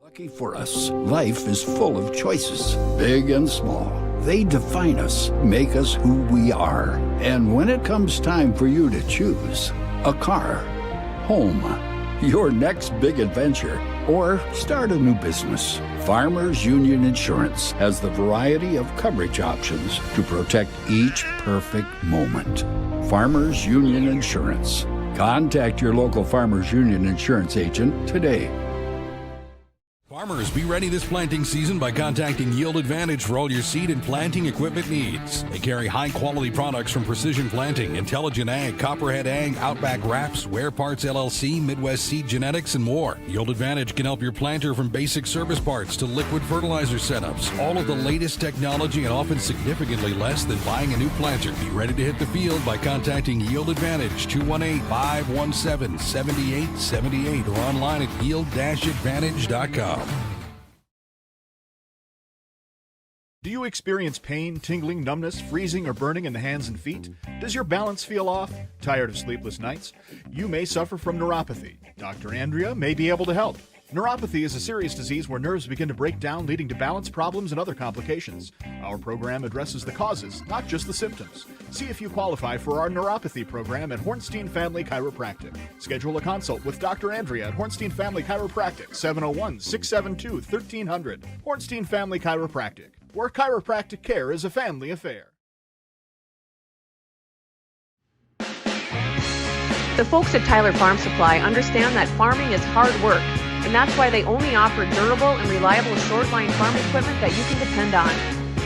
Lucky for us, life is full of choices, big and small. They define us, make us who we are. And when it comes time for you to choose a car, home, your next big adventure, or start a new business, Farmers Union Insurance has the variety of coverage options to protect each perfect moment. Farmers Union Insurance. Contact your local Farmers Union Insurance agent today. Farmers, be ready this planting season by contacting Yield Advantage for all your seed and planting equipment needs. They carry high-quality products from Precision Planting, Intelligent Ag, Copperhead Ag, Outback Wraps, Ware Parts LLC, Midwest Seed Genetics, and more. Yield Advantage can help your planter from basic service parts to liquid fertilizer setups. All of the latest technology and often significantly less than buying a new planter. Be ready to hit the field by contacting Yield Advantage, 218-517-7878, or online at yield-advantage.com. Do you experience pain, tingling, numbness, freezing, or burning in the hands and feet? Does your balance feel off? Tired of sleepless nights? You may suffer from neuropathy. Dr. Andrea may be able to help. Neuropathy is a serious disease where nerves begin to break down, leading to balance problems and other complications. Our program addresses the causes, not just the symptoms. See if you qualify for our neuropathy program at Hornstein Family Chiropractic. Schedule a consult with Dr. Andrea at Hornstein Family Chiropractic, 701-672-1300. Hornstein Family Chiropractic, where chiropractic care is a family affair. The folks at Tyler Farm Supply understand that farming is hard work, and that's why they only offer durable and reliable short-line farm equipment that you can depend on.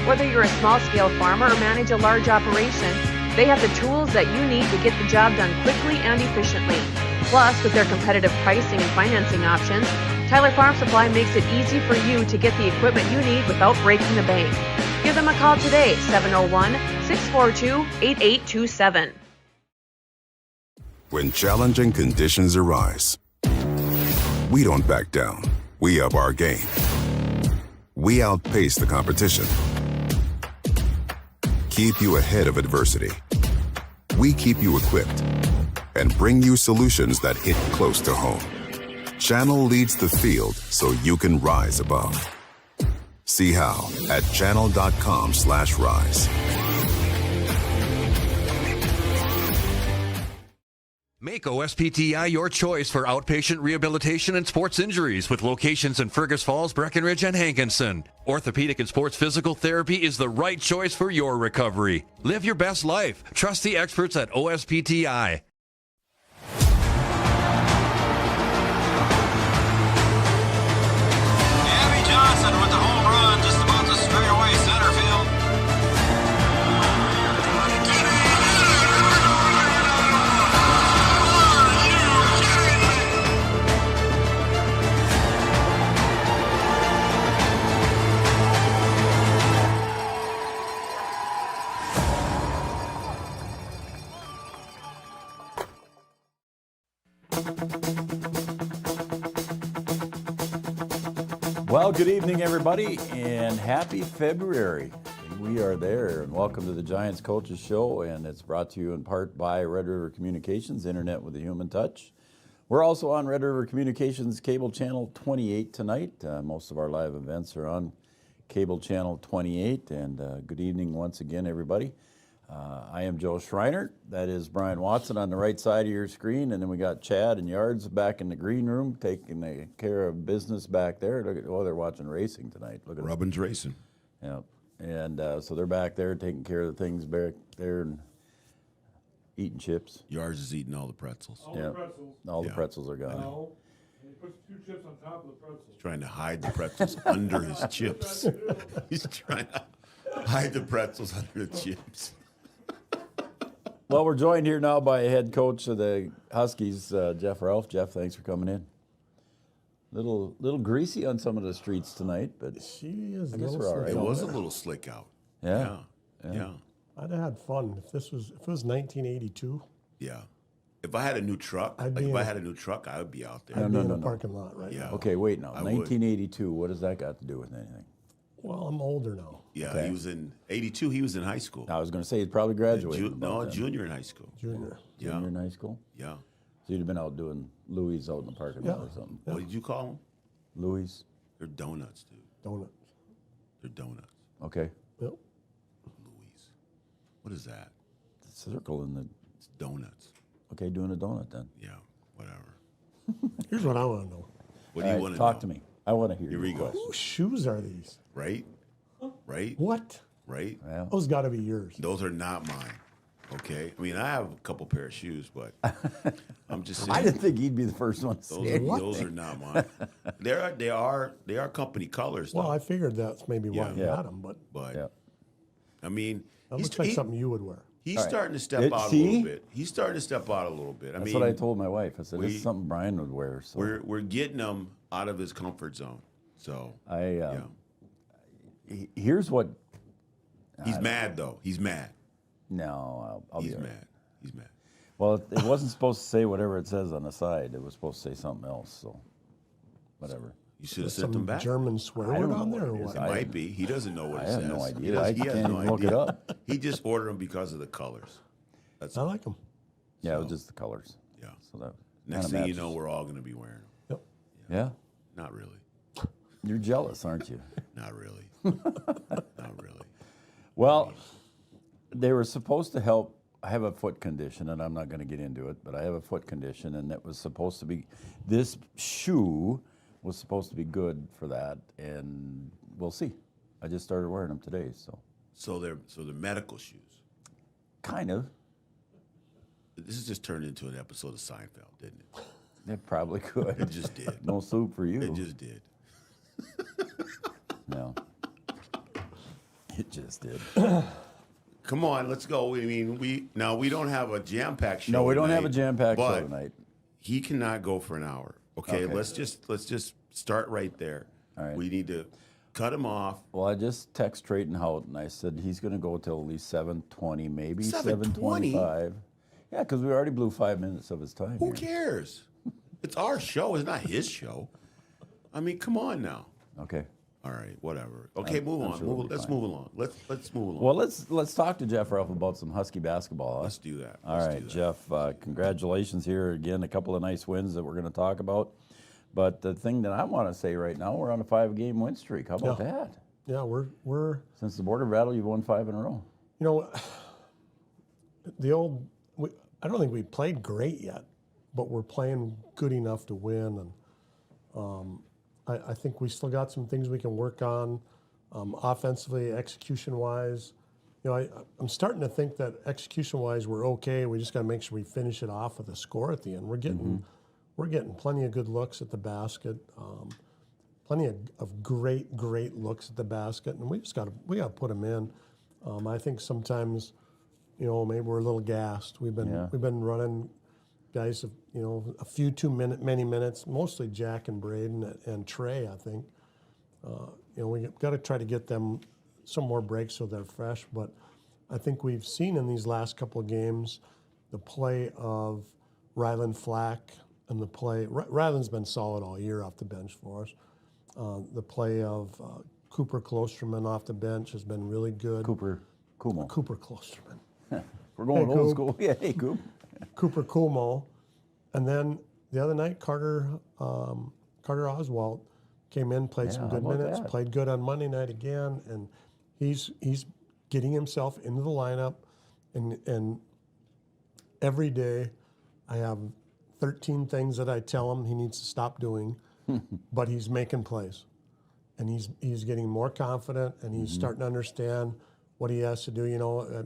Whether you're a small-scale farmer or manage a large operation, they have the tools that you need to get the job done quickly and efficiently. Plus, with their competitive pricing and financing options, Tyler Farm Supply makes it easy for you to get the equipment you need without breaking the bank. Give them a call today, 701-642-8827. When challenging conditions arise, we don't back down. We up our game. We outpace the competition. Keep you ahead of adversity. We keep you equipped and bring you solutions that hit close to home. Channel leads the field so you can rise above. See how at channel.com/rise. Make OSPTI your choice for outpatient rehabilitation and sports injuries with locations in Fergus Falls, Breckenridge, and Hankinson. Orthopedic and sports physical therapy is the right choice for your recovery. Live your best life. Trust the experts at OSPTI. Abby Johnson with the home run, just about to straight away center field. Well, good evening, everybody, and happy February. And we are there, and welcome to the Giants Coaches Show, and it's brought to you in part by Red River Communications, Internet with a Human Touch. We're also on Red River Communications Cable Channel 28 tonight. Most of our live events are on Cable Channel 28, and good evening once again, everybody. I am Joe Schreiner. That is Brian Watson on the right side of your screen. And then we got Chad and Yards back in the green room taking care of business back there. Look at, they're watching racing tonight. Look at Robbins Racing. Yeah. And so they're back there taking care of the things back there and eating chips. Yards is eating all the pretzels. All the pretzels are gone. No. And he puts 2 chips on top of the pretzels. He's trying to hide the pretzels under his chips. He's trying to hide the pretzels under the chips. Well, we're joined here now by head coach of the Huskies, Jeff Ralph. Jeff, thanks for coming in. Little greasy on some of the streets tonight, but She is. I guess we're all right. It was a little slick out. Yeah. I'd have had fun if it was 1982. Yeah. If I had a new truck, I would be out there. I'd be in the parking lot, right? Yeah. Okay, wait now. I would. 1982, what does that got to do with anything? Well, I'm older now. Yeah, Okay. he was in 82. He was in high school. I was going to say he's probably graduated. about then. Junior in high school. Junior. Yeah. Junior in high school? Yeah. So you'd have been out doing Louis out in the parking lot or something. What did you call him? Louis? They're donuts, dude. Donuts. They're donuts. Okay. Yep. Louise. What is that? Circle in the. It's donuts. Okay, doing a donut then. Yeah, whatever. Here's what I want to know. What do you All right, want to talk know? to me. I want to hear Here your we go. question. Whose shoes are these? Right? Right? What? Right? Well, Those got to be yours. Those are not mine. Okay? I mean, I have a couple pair of shoes, but I'm just saying. I didn't think he'd be the first one to say Those are not mine. They are company colors, though. Well, I figured that's maybe why you Yeah. got them, but but Yeah. I mean, that looks like something you would wear. He's All right. starting to step out a See? little bit. He's starting to step out a little bit. I That's mean, what I told my wife. I said, this we- is something Brian would wear. So we're getting him out of his comfort zone. So here's what. he's mad though. He's mad. No, I'll be He's all right. mad. He's mad. Well, it wasn't supposed to say whatever it says on the side. It was supposed to say something else. So whatever. You should have Some sent him back. German swear I word don't on know there or what it what? is. It might be. He doesn't know what I it have says. no He idea. does- I he has can't no even look it idea. up. He just ordered them because of the colors. That's I like them. Yeah, it was just the colors. Yeah. So that Next kinda thing you matches. know, we're all going to be wearing them. Yep. Yeah. Not really. You're jealous, aren't you? Not really. Not really. Well, they were supposed to help. I have a foot condition, and I'm not going to get into it, but I have a foot condition, and it was supposed to be, this shoe was supposed to be good for that, and we'll see. I just started wearing them today, so So they're medical shoes. kind of. This has just turned into an episode of Seinfeld, didn't it? It probably could. It just did. No soup for you. It just did. No. It just did. Come on, let's go. I mean, we don't have a jam-packed show. No, we don't tonight, have a jam-packed show but tonight. He cannot go for an hour. Okay, Okay. let's just start right there. All right. We need to cut him off. Well, I just text Trayton Hout, and I said he's going to go till at least 7:20, maybe 7:20? 7:25. Yeah, because we already blew 5 minutes of his time. Who here. cares? It's our show. It's not his show. I mean, come on now. Okay. All right, whatever. Okay, move I'm on. sure we'll be Let's fine. move along. Let's move along. Well, let's talk to Jeff Ruff about some Husky basketball. Huh? Let's do that. All Let's right, do that. Jeff. Congratulations here again. A couple of nice wins that we're going to talk about. But the thing that I want to say right now, we're on a 5-game win streak. How about that? Yeah, we're Since the border battle, you've won 5 in a row. you know I don't think we played great yet, but we're playing good enough to win, and I think we still got some things we can work on, offensively, execution-wise. You know, I'm starting to think that execution-wise we're okay. We just got to make sure we finish it off with a score at the end. We're getting plenty of good looks at the basket, plenty of great looks at the basket, and we got to put them in. I think sometimes, you know, maybe we're a little gassed. We've been running guys of, you know, a few many minutes, mostly Jack and Braden and Trey, I think. You know, we got to try to get them some more breaks so they're fresh. But I think we've seen in these last couple of games the play of Rylan Flack and the play. Rylan's been solid all year off the bench for us. The play of Cooper Klosterman off the bench has been really good. Cooper Kumo. Cooper Klosterman. We're going Hey, old Coop. school. Yeah, hey, Coop. Cooper Kumo. And then the other night, Carter Oswalt came in, played some Yeah, good how about minutes, that? played good on Monday night again, and he's getting himself into the lineup. And every day, I have 13 things that I tell him he needs to stop doing, but he's making plays, and he's getting more confident, and he's starting to understand what he has to do. You know, I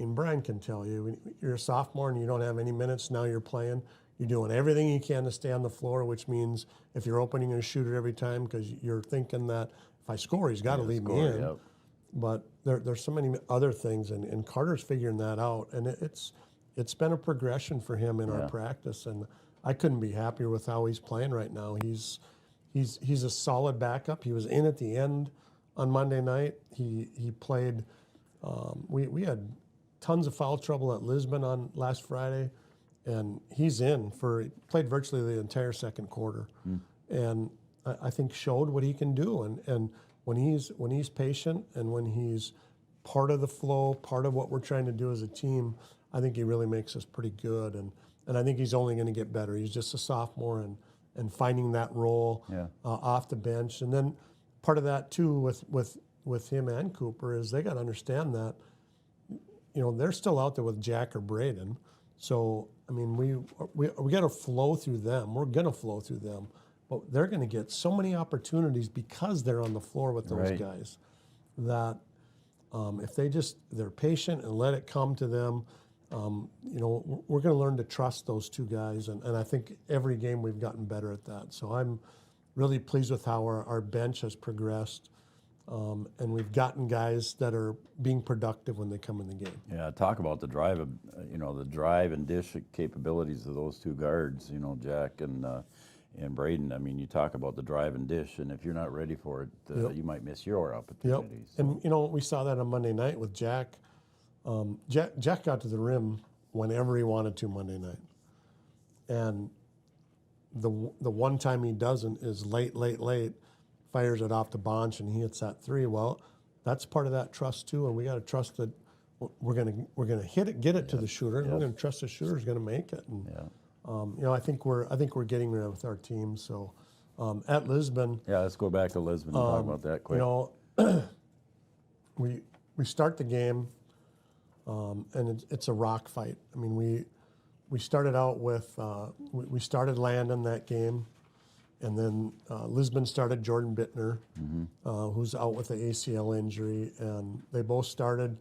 mean, Brian can tell you, when you're a sophomore and you don't have any minutes, now you're playing. You're doing everything you can to stay on the floor, which means if you're open, you're going to shoot it every time because you're thinking that if I score, he's got to leave me in. Yep. But there's so many other things, and Carter's figuring that out, and it's been a progression for him in our practice, and I couldn't be happier with how he's playing right now. He's a solid backup. He was in at the end on Monday night. He played. We had tons of foul trouble at Lisbon on last Friday, and he's in he played virtually the entire second quarter, and I think showed what he can do. And when he's patient and when he's part of the flow, part of what we're trying to do as a team, I think he really makes us pretty good. And I think he's only going to get better. He's just a sophomore, and and finding that role off the bench. And then part of that too with him and Cooper is they got to understand that, you know, they're still out there with Jack or Braden. So, I mean, we got to flow through them. We're going to flow through them. But they're going to get so many opportunities because they're on the floor with those guys that if they're patient and let it come to them, you know, we're going to learn to trust those two guys. And I think every game we've gotten better at that. So I'm really pleased with how our bench has progressed. And we've gotten guys that are being productive when they come in the game. Yeah, talk about the drive, the drive and dish capabilities of those two guards, you know, Jack and Braden. I mean, you talk about the drive and dish, and if you're not ready for it, you might miss your opportunities. Yep. And, you know, we saw that on Monday night with Jack. Jack got to the rim whenever he wanted to Monday night. And the one time he doesn't is late, fires it off the bench and he hits that three. Well, that's part of that trust too, and we got to trust that we're gonna hit it, get it to the shooter, and we're gonna trust the shooter's gonna make it. And you know, I think we're getting there with our team. So at Lisbon, let's go back to Lisbon and talk about that quick. You know, we start the game, and it's a rock fight. I mean, we started out with we started Landon that game. And then Lisbon started Jordan Bittner, who's out with the ACL injury. And they both started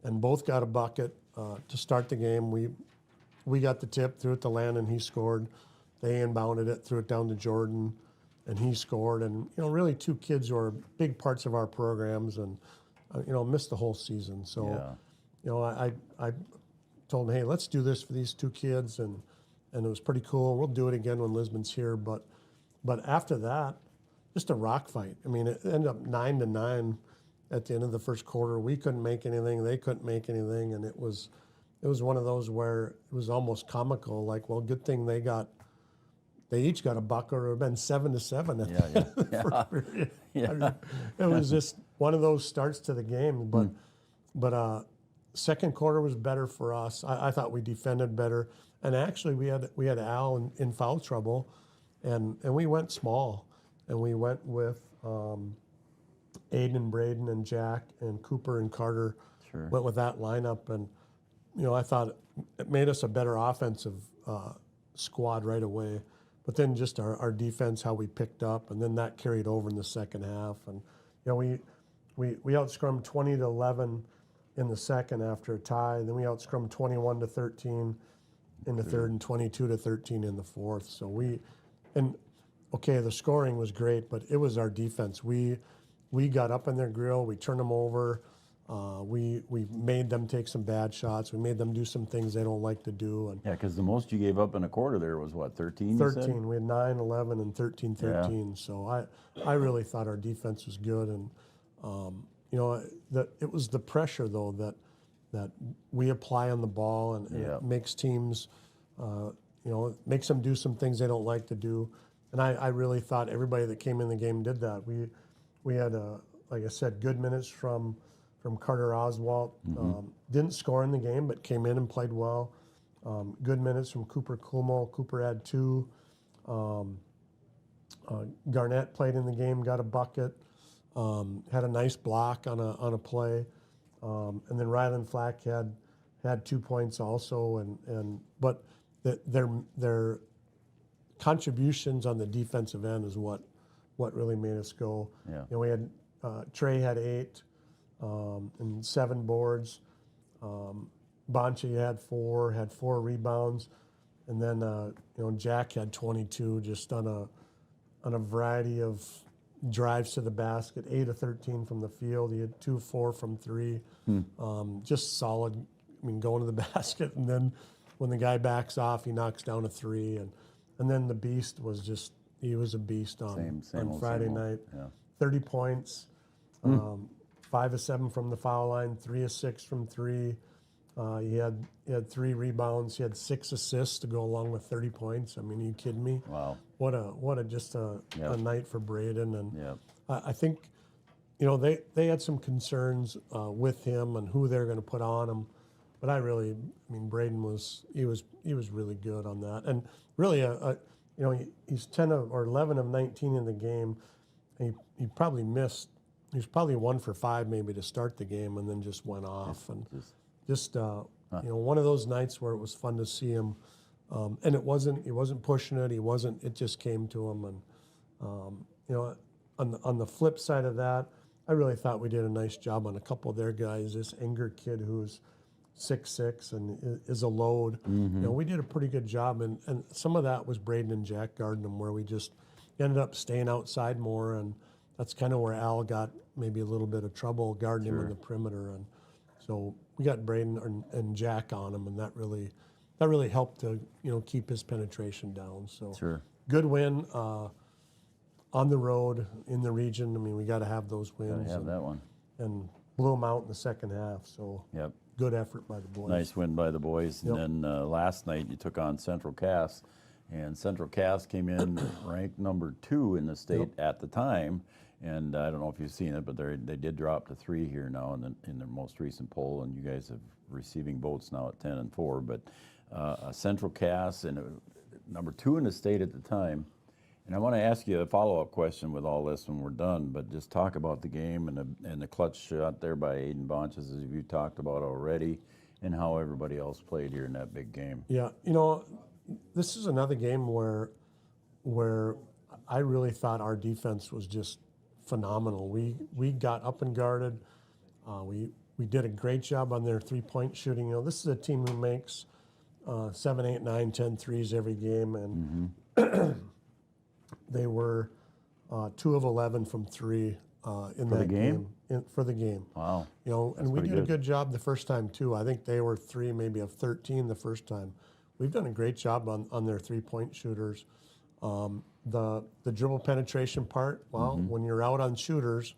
and both got a bucket to start the game. We got the tip, threw it to Landon, he scored. They inbounded it, threw it down to Jordan, and he scored. And, you know, really two kids who are big parts of our programs and, you know, missed the whole season. So, you know, I told them, hey, let's do this for these two kids. And it was pretty cool. We'll do it again when Lisbon's here. But after that, just a rock fight. I mean, it ended up 9-9 at the end of the first quarter. We couldn't make anything. They couldn't make anything. And it was one of those where it was almost comical. Like, well, good thing they each got a bucket, or it would have been 7-7 at the end of the first period. I mean, it was just one of those starts to the game. But second quarter was better for us. I thought we defended better. And actually, we had Al in foul trouble. And we went small, and we went with Aiden and Braden and Jack and Cooper and Carter. Went with that lineup, and you know, I thought it made us a better offensive squad right away. But then just our defense, how we picked up, and then that carried over in the second half. And you know, we outscrummed 20-11 in the second after a tie. Then we outscrummed 21-13 in the third and 22-13 in the fourth. So the scoring was great, but it was our defense. We got up in their grill. We turned them over. We made them take some bad shots. We made them do some things they don't like to do. And because the most you gave up in a quarter there was what, 13? 13. We had 9, 11, and 13. Yeah. So I really thought our defense was good, and you know, it was the pressure though that we apply on the ball, and it makes teams. You know, it makes them do some things they don't like to do. And I really thought everybody that came in the game did that. We had, like I said, good minutes from Carter Oswalt. Didn't score in the game, but came in and played well. Good minutes from Cooper Kumo. Cooper had 2. Garnett played in the game, got a bucket, had a nice block on a play. And then Rylan Flack had 2 points also. But their contributions on the defensive end is what really made us go. Yeah. You know, we had Trey had 8 and 7 boards. Bonchi had 4 rebounds, and then you know, Jack had 22 just on a variety of drives to the basket. 8 of 13 from the field. He had 2 of 4 from 3. Just solid. I mean, going to the basket, and then when the guy backs off, he knocks down a 3, and then the beast was he was a beast on Friday night. Yeah. 30 points, 5 of 7 from the foul line, 3 of 6 from 3. He had 3 rebounds. He had 6 assists to go along with 30 points. I mean, are you kidding me? Wow. What a night for Braden. And I think, you know, they had some concerns with him and who they're going to put on him. But Braden was really good on that. And really you know, he's 10 of, or 11 of 19 in the game. He probably missed. He was probably 1 for 5 maybe to start the game, and then just went off. And just you know, one of those nights where it was fun to see him. And he wasn't pushing it. It just came to him. And you know, on the flip side of that, I really thought we did a nice job on a couple of their guys. This Enger kid who's 6'6" and is a load. You know, we did a pretty good job, and some of that was Braden and Jack guarding them, where we just ended up staying outside more, and that's kind of where Al got maybe a little bit of trouble guarding him in the perimeter, and so we got Braden and Jack on him, and that really helped to, you know, keep his penetration down. So good win on the road in the region. I mean, we got to have those wins. Got to have that one. And blew them out in the second half. So good effort by the boys. Nice win by the boys. And then last night you took on Central Cass, and Central Cass came in ranked number 2 in the state at the time. And I don't know if you've seen it, but they did drop to 3 here now in their most recent poll, and you guys have receiving votes now at 10 and 4. But Central Cass and number 2 in the state at the time. And I want to ask you a follow-up question with all this when we're done, but just talk about the game and the clutch shot there by Aiden Bonches, as you talked about already, and how everybody else played here in that big game. Yeah, you know, this is another game where I really thought our defense was just phenomenal. We got up and guarded. We did a great job on their three-point shooting. You know, this is a team who makes 7, 8, 9, 10 threes every game, and they were 2 of 11 from 3 in that game. For the game. Wow. You know, and we did a good job the first time too. I think they were 3 maybe of 13 the first time. We've done a great job on their three-point shooters. The dribble penetration part, well, when you're out on shooters,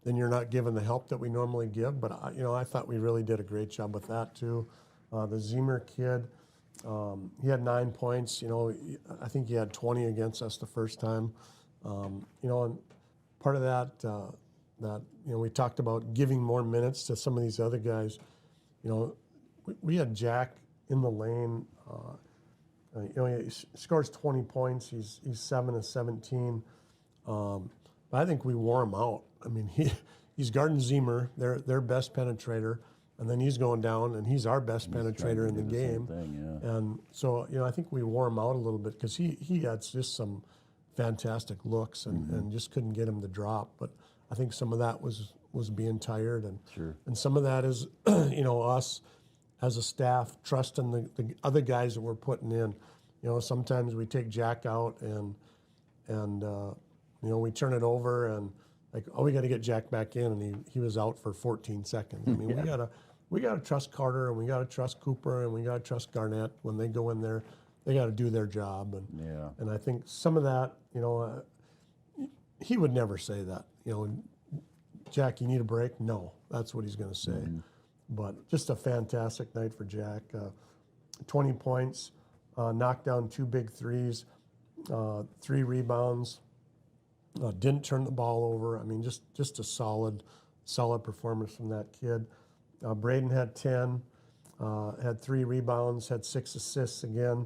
then you're not given the help that we normally give. But you know, I thought we really did a great job with that too. The Zemer kid, he had 9 points. You know, I think he had 20 against us the first time. You know, and part of that, that you know, we talked about giving more minutes to some of these other guys. You know, we had Jack in the lane. You know, he scores 20 points. He's 7 of 17. But I think we wore him out. I mean, he's guarding Zemer, their best penetrator, and then he's going down, and he's our best penetrator in the game. And so, you know, I think we wore him out a little bit because he had just some fantastic looks and just couldn't get him to drop. But I think some of that was being tired, and some of that is, you know, us as a staff trusting the other guys that we're putting in. You know, sometimes we take Jack out and you know, we turn it over and like, oh, we got to get Jack back in, and he was out for 14 seconds. I mean, we gotta trust Carter, and we gotta trust Cooper, and we gotta trust Garnett when they go in there. They got to do their job, and I think some of that, you know, he would never say that. You know, Jack, you need a break? No, that's what he's going to say. But just a fantastic night for Jack. 20 points, knocked down 2 big threes, 3 rebounds, didn't turn the ball over. I mean, just a solid performance from that kid. Braden had 10, had 3 rebounds, had 6 assists again.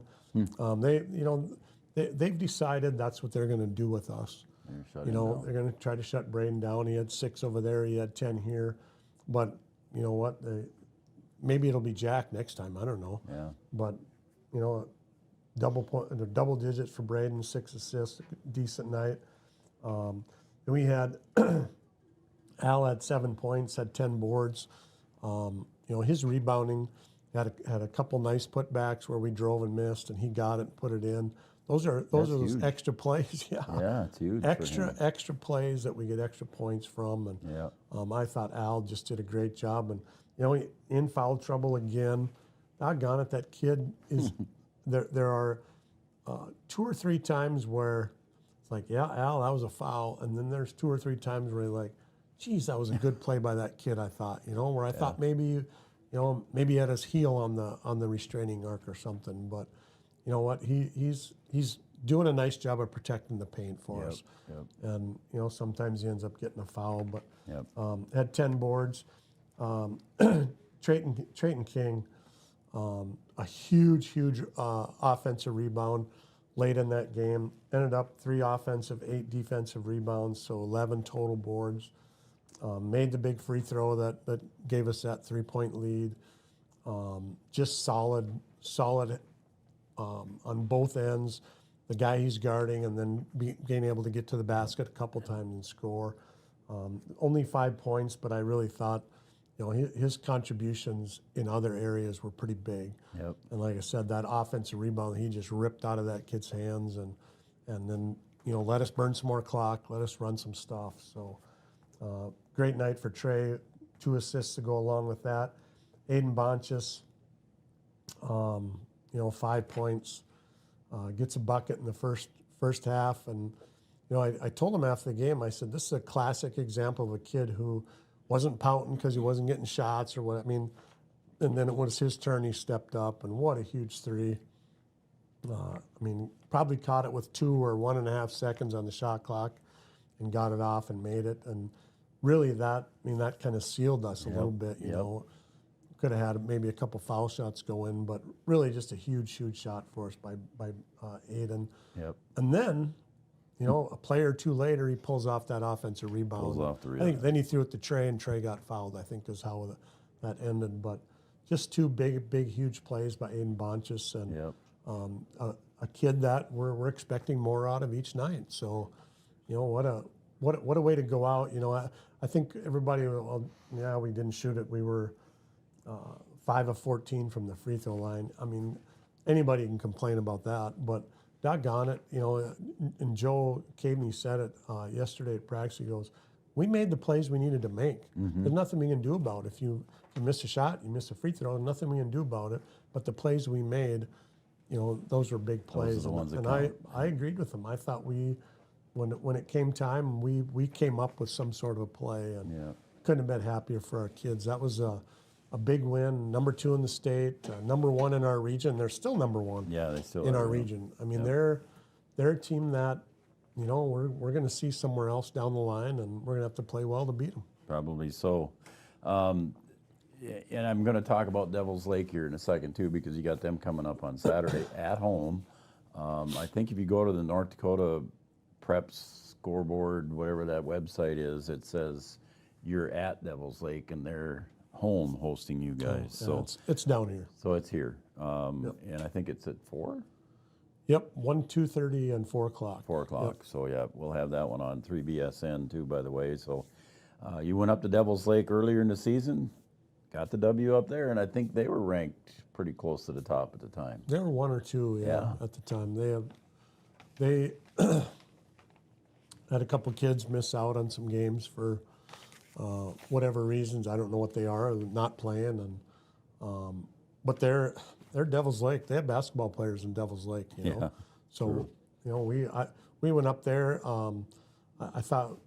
They've decided that's what they're going to do with us. You know, they're going to try to shut Braden down. He had 6 over there. He had 10 here. But you know what? Maybe it'll be Jack next time. I don't know. Yeah. But you know, double digits for Braden, 6 assists, decent night. And we had Al had 7 points, had 10 boards. You know, his rebounding had a couple nice putbacks where we drove and missed, and he got it and put it in. Those are those extra plays. Yeah, it's huge. Extra plays that we get extra points from, and I thought Al just did a great job. And you know, in foul trouble again. Doggone it, that kid is. There are 2 or 3 times where it's like, yeah, Al, that was a foul, and then there's 2 or 3 times where you're like, geez, that was a good play by that kid. I thought, you know, where I thought maybe, you know, maybe he had his heel on the restraining arc or something. But you know what? He's doing a nice job of protecting the paint for us. And you know, sometimes he ends up getting a foul. But had 10 boards. Trayton King, a huge offensive rebound. late in that game. Ended up 3 offensive, 8 defensive rebounds, so 11 total boards. Made the big free throw that gave us that 3-point lead. Just solid on both ends. The guy he's guarding, and then being able to get to the basket a couple times and score. Only 5 points, but I really thought, his contributions in other areas were pretty big. Yep. And like I said, that offensive rebound, he just ripped out of that kid's hands, and then let us burn some more clock, let us run some stuff. So great night for Trey. 2 assists to go along with that. Aiden Bonchus, 5 points, gets a bucket in the first half, and I told him after the game, I said, this is a classic example of a kid who wasn't pouting because he wasn't getting shots or what. And then it was his turn, he stepped up, and what a huge 3. Probably caught it with 2 or 1.5 seconds on the shot clock and got it off and made it. And really that kind of sealed us a little bit, you know. Could have had maybe a couple foul shots go in, but really just a huge shot for us by Aiden. Yep. And then, a play or 2 later, he pulls off that offensive rebound. Pulls off the I rebound. think then he threw it to Trey, and Trey got fouled, I think is how that ended. But just 2 big, huge plays by Aiden Bonchus, and a kid that we're expecting more out of each night. So, what a way to go out. I think everybody, we didn't shoot it. We were 5 of 14 from the free throw line. Anybody can complain about that, but doggone it, and Joe Cadeney said it yesterday at practice. He goes, we made the plays we needed to make. There's nothing we can do about it. If you miss a shot, you miss a free throw, nothing we can do about it. But the plays we made, those were big plays. Those are the ones that and count. I agreed with him. I thought when it came time, we came up with some sort of a play, and couldn't have been happier for our kids. That was a big win, number 2 in the state, number 1 in our region. They're still number 1 Yeah, they still in are. our region. They're a team that, we're going to see somewhere else down the line, and we're going to have to play well to beat them. Probably so. And I'm going to talk about Devils Lake here in a second, too, because you got them coming up on Saturday at home. I think if you go to the North Dakota Preps scoreboard, whatever that website is, it says you're at Devils Lake, and they're home hosting you guys. So it's down here. So it's here. And I think it's at 4? Yep, 1, 2:30, and 4 o'clock. 4 o'clock. Yep. So, we'll have that one on 3BSN, too, by the way. So you went up to Devils Lake earlier in the season, got the W up there, and I think they were ranked pretty close to the top at the time. They were 1 or 2, at the time. They had a couple kids miss out on some games for whatever reasons. I don't know what they are, not playing, and but they're Devils Lake. They have basketball players in Devils Lake, you know. So we went up there. I thought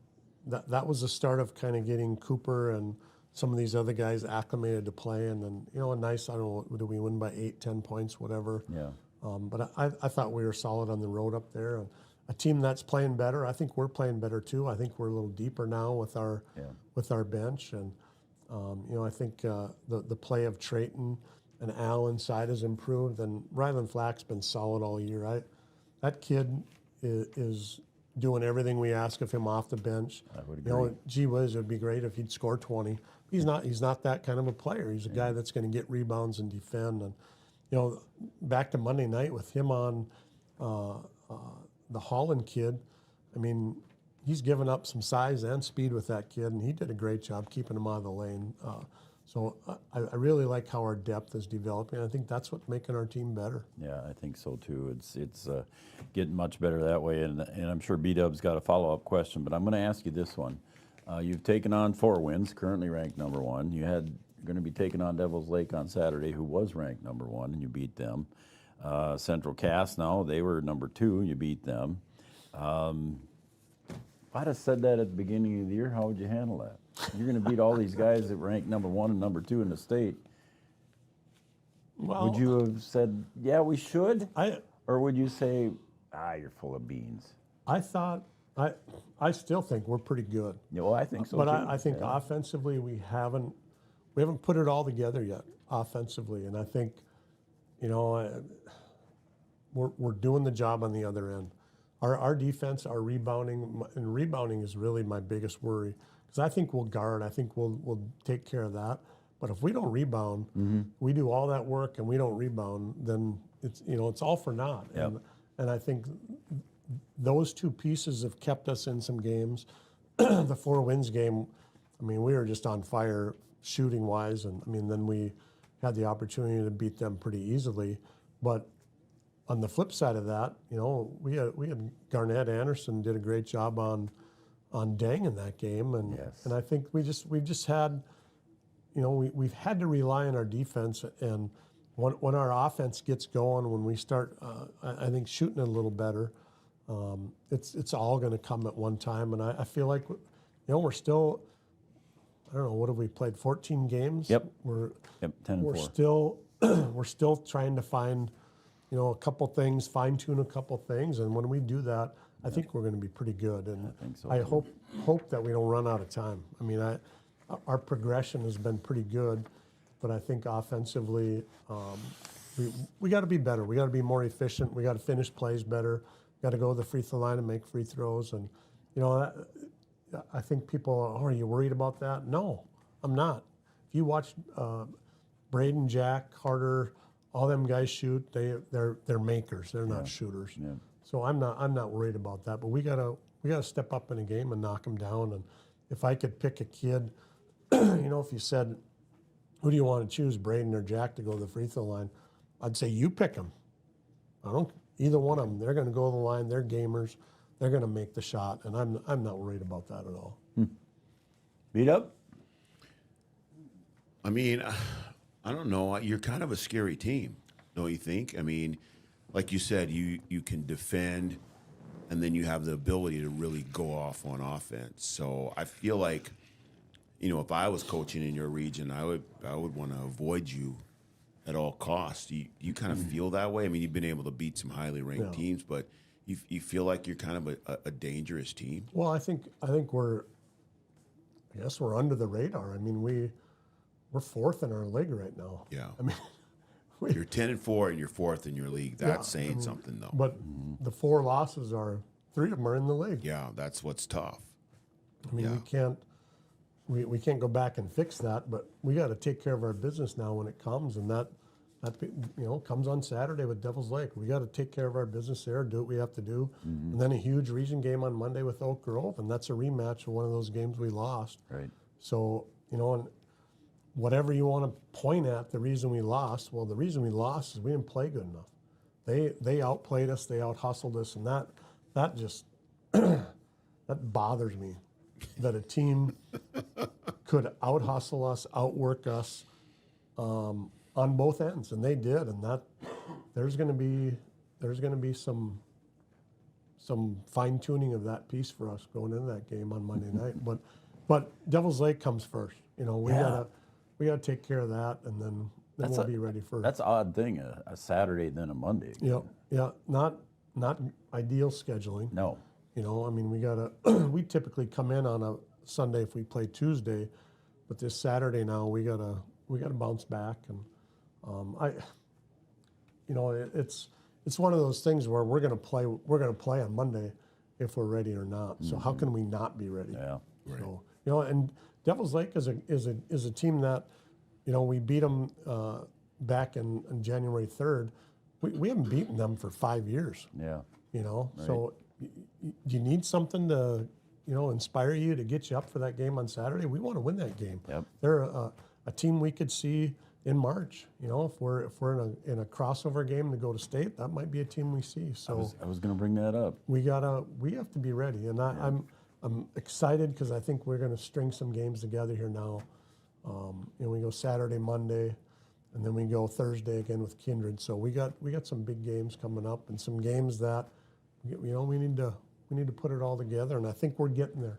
that was the start of kind of getting Cooper and some of these other guys acclimated to play, and then a nice. I don't know, do we win by 8, 10 points, whatever? Yeah. But I thought we were solid on the road up there. And a team that's playing better. I think we're playing better too. I think we're a little deeper now with our bench, and I think the play of Trayton and Al inside has improved, and Rylan Flack's been solid all year. That kid is doing everything we ask of him off the bench. I would agree. Gee whiz, it would be great if he'd score 20. He's not that kind of a player. He's a guy that's going to get rebounds and defend. And back to Monday night with him on the Holland kid. He's given up some size and speed with that kid, and he did a great job keeping him out of the lane. So I really like how our depth is developing. I think that's what's making our team better. Yeah, I think so too. It's getting much better that way, and I'm sure B-Dub's got a follow-up question, but I'm going to ask you this one. You've taken on 4 wins, currently ranked number 1. You're going to be taking on Devils Lake on Saturday, who was ranked number 1, and you beat them. Central Cass now, they were number 2, and you beat them. If I'd have said that at the beginning of the year, how would you handle that? You're going to beat all these guys that ranked number 1 and number 2 in the state. Well, would you have said, yeah, we should? Or would you say, you're full of beans? I still think we're pretty good. Well, I think so but too. I think offensively we haven't put it all together yet offensively, and I think we're doing the job on the other end. Our defense, our rebounding, and rebounding is really my biggest worry because I think we'll guard. I think we'll take care of that. But if we don't rebound, we do all that work and we don't rebound, then it's all for naught. Yep. And I think those two pieces have kept us in some games. The 4 wins game, I mean, we were just on fire shooting wise, and I mean, then we had the opportunity to beat them pretty easily. But on the flip side of that, we had Garnett Anderson did a great job on Dang in that game, and I think we've just had, we've had to rely on our defense, and when our offense gets going, when we start, I think shooting it a little better, it's all going to come at one time, and I feel like, we're still. I don't know, what have we played? 14 games. Yep. 10 and 4. We're still trying to find, a couple things, fine tune a couple things, and when we do that, I think we're going to be pretty good. And I think so, I too. hope that we don't run out of time. I mean, our progression has been pretty good, but I think offensively, we got to be better. We got to be more efficient. We got to finish plays better. Got to go to the free throw line and make free throws. And I think people, are you worried about that? No, I'm not. If you watch Braden, Jack, Carter, all them guys shoot, they're makers. They're not shooters. Yeah. So I'm not worried about that. But we gotta step up in a game and knock them down. And if I could pick a kid, if you said, who do you want to choose, Braden or Jack, to go to the free throw line? I'd say you pick them. Either one of them. They're going to go to the line. They're gamers. They're going to make the shot, and I'm not worried about that at all. Beat up? I mean, I don't know. You're kind of a scary team, don't you think? I mean, like you said, you can defend, and then you have the ability to really go off on offense. So I feel like, if I was coaching in your region, I would want to avoid you at all costs. You kind of feel that way? I mean, you've been able to beat some highly ranked teams, but you feel like you're kind of a dangerous team? Well, I think we're under the radar. I mean, we're fourth in our league right now. Yeah. I mean, you're 10-4 and you're fourth in your league. That's saying something, though. But the 4 losses are 3 of them are in the league. Yeah, that's what's tough. I mean, we can't go back and fix that, but we got to take care of our business now when it comes, and that comes on Saturday with Devil's Lake. We got to take care of our business there, do what we have to do, and then a huge region game on Monday with Oak Grove, and that's a rematch of one of those games we lost. Right. So and whatever you want to point at, the reason we lost, well, the reason we lost is we didn't play good enough. They outplayed us, they out-hustled us, and that just that bothers me, that a team could out-hustle us, outwork us on both ends, and they did. And that there's going to be some fine-tuning of that piece for us going into that game on Monday night. But Devil's Lake comes first. We gotta take care of that, and then we'll be ready for. That's an odd thing, a Saturday then a Monday. Yeah, not ideal scheduling. No. I mean, we typically come in on a Sunday if we play Tuesday, but this Saturday now we gotta bounce back, and it's one of those things where we're gonna play on Monday if we're ready or not. So how can we not be ready? Yeah. Right. So and Devil's Lake is a team that we beat them back in January 3rd. We haven't beaten them for 5 years. Yeah. Right. So you need something to inspire you to get you up for that game on Saturday. We want to win that game. Yep. They're a team we could see in March. If we're in a crossover game to go to state, that might be a team we see. So I was going to bring that up. we have to be ready, and I'm excited because I think we're going to string some games together here now. We go Saturday, Monday, and then we go Thursday again with Kindred. So we got some big games coming up, and some games that we need to put it all together, and I think we're getting there.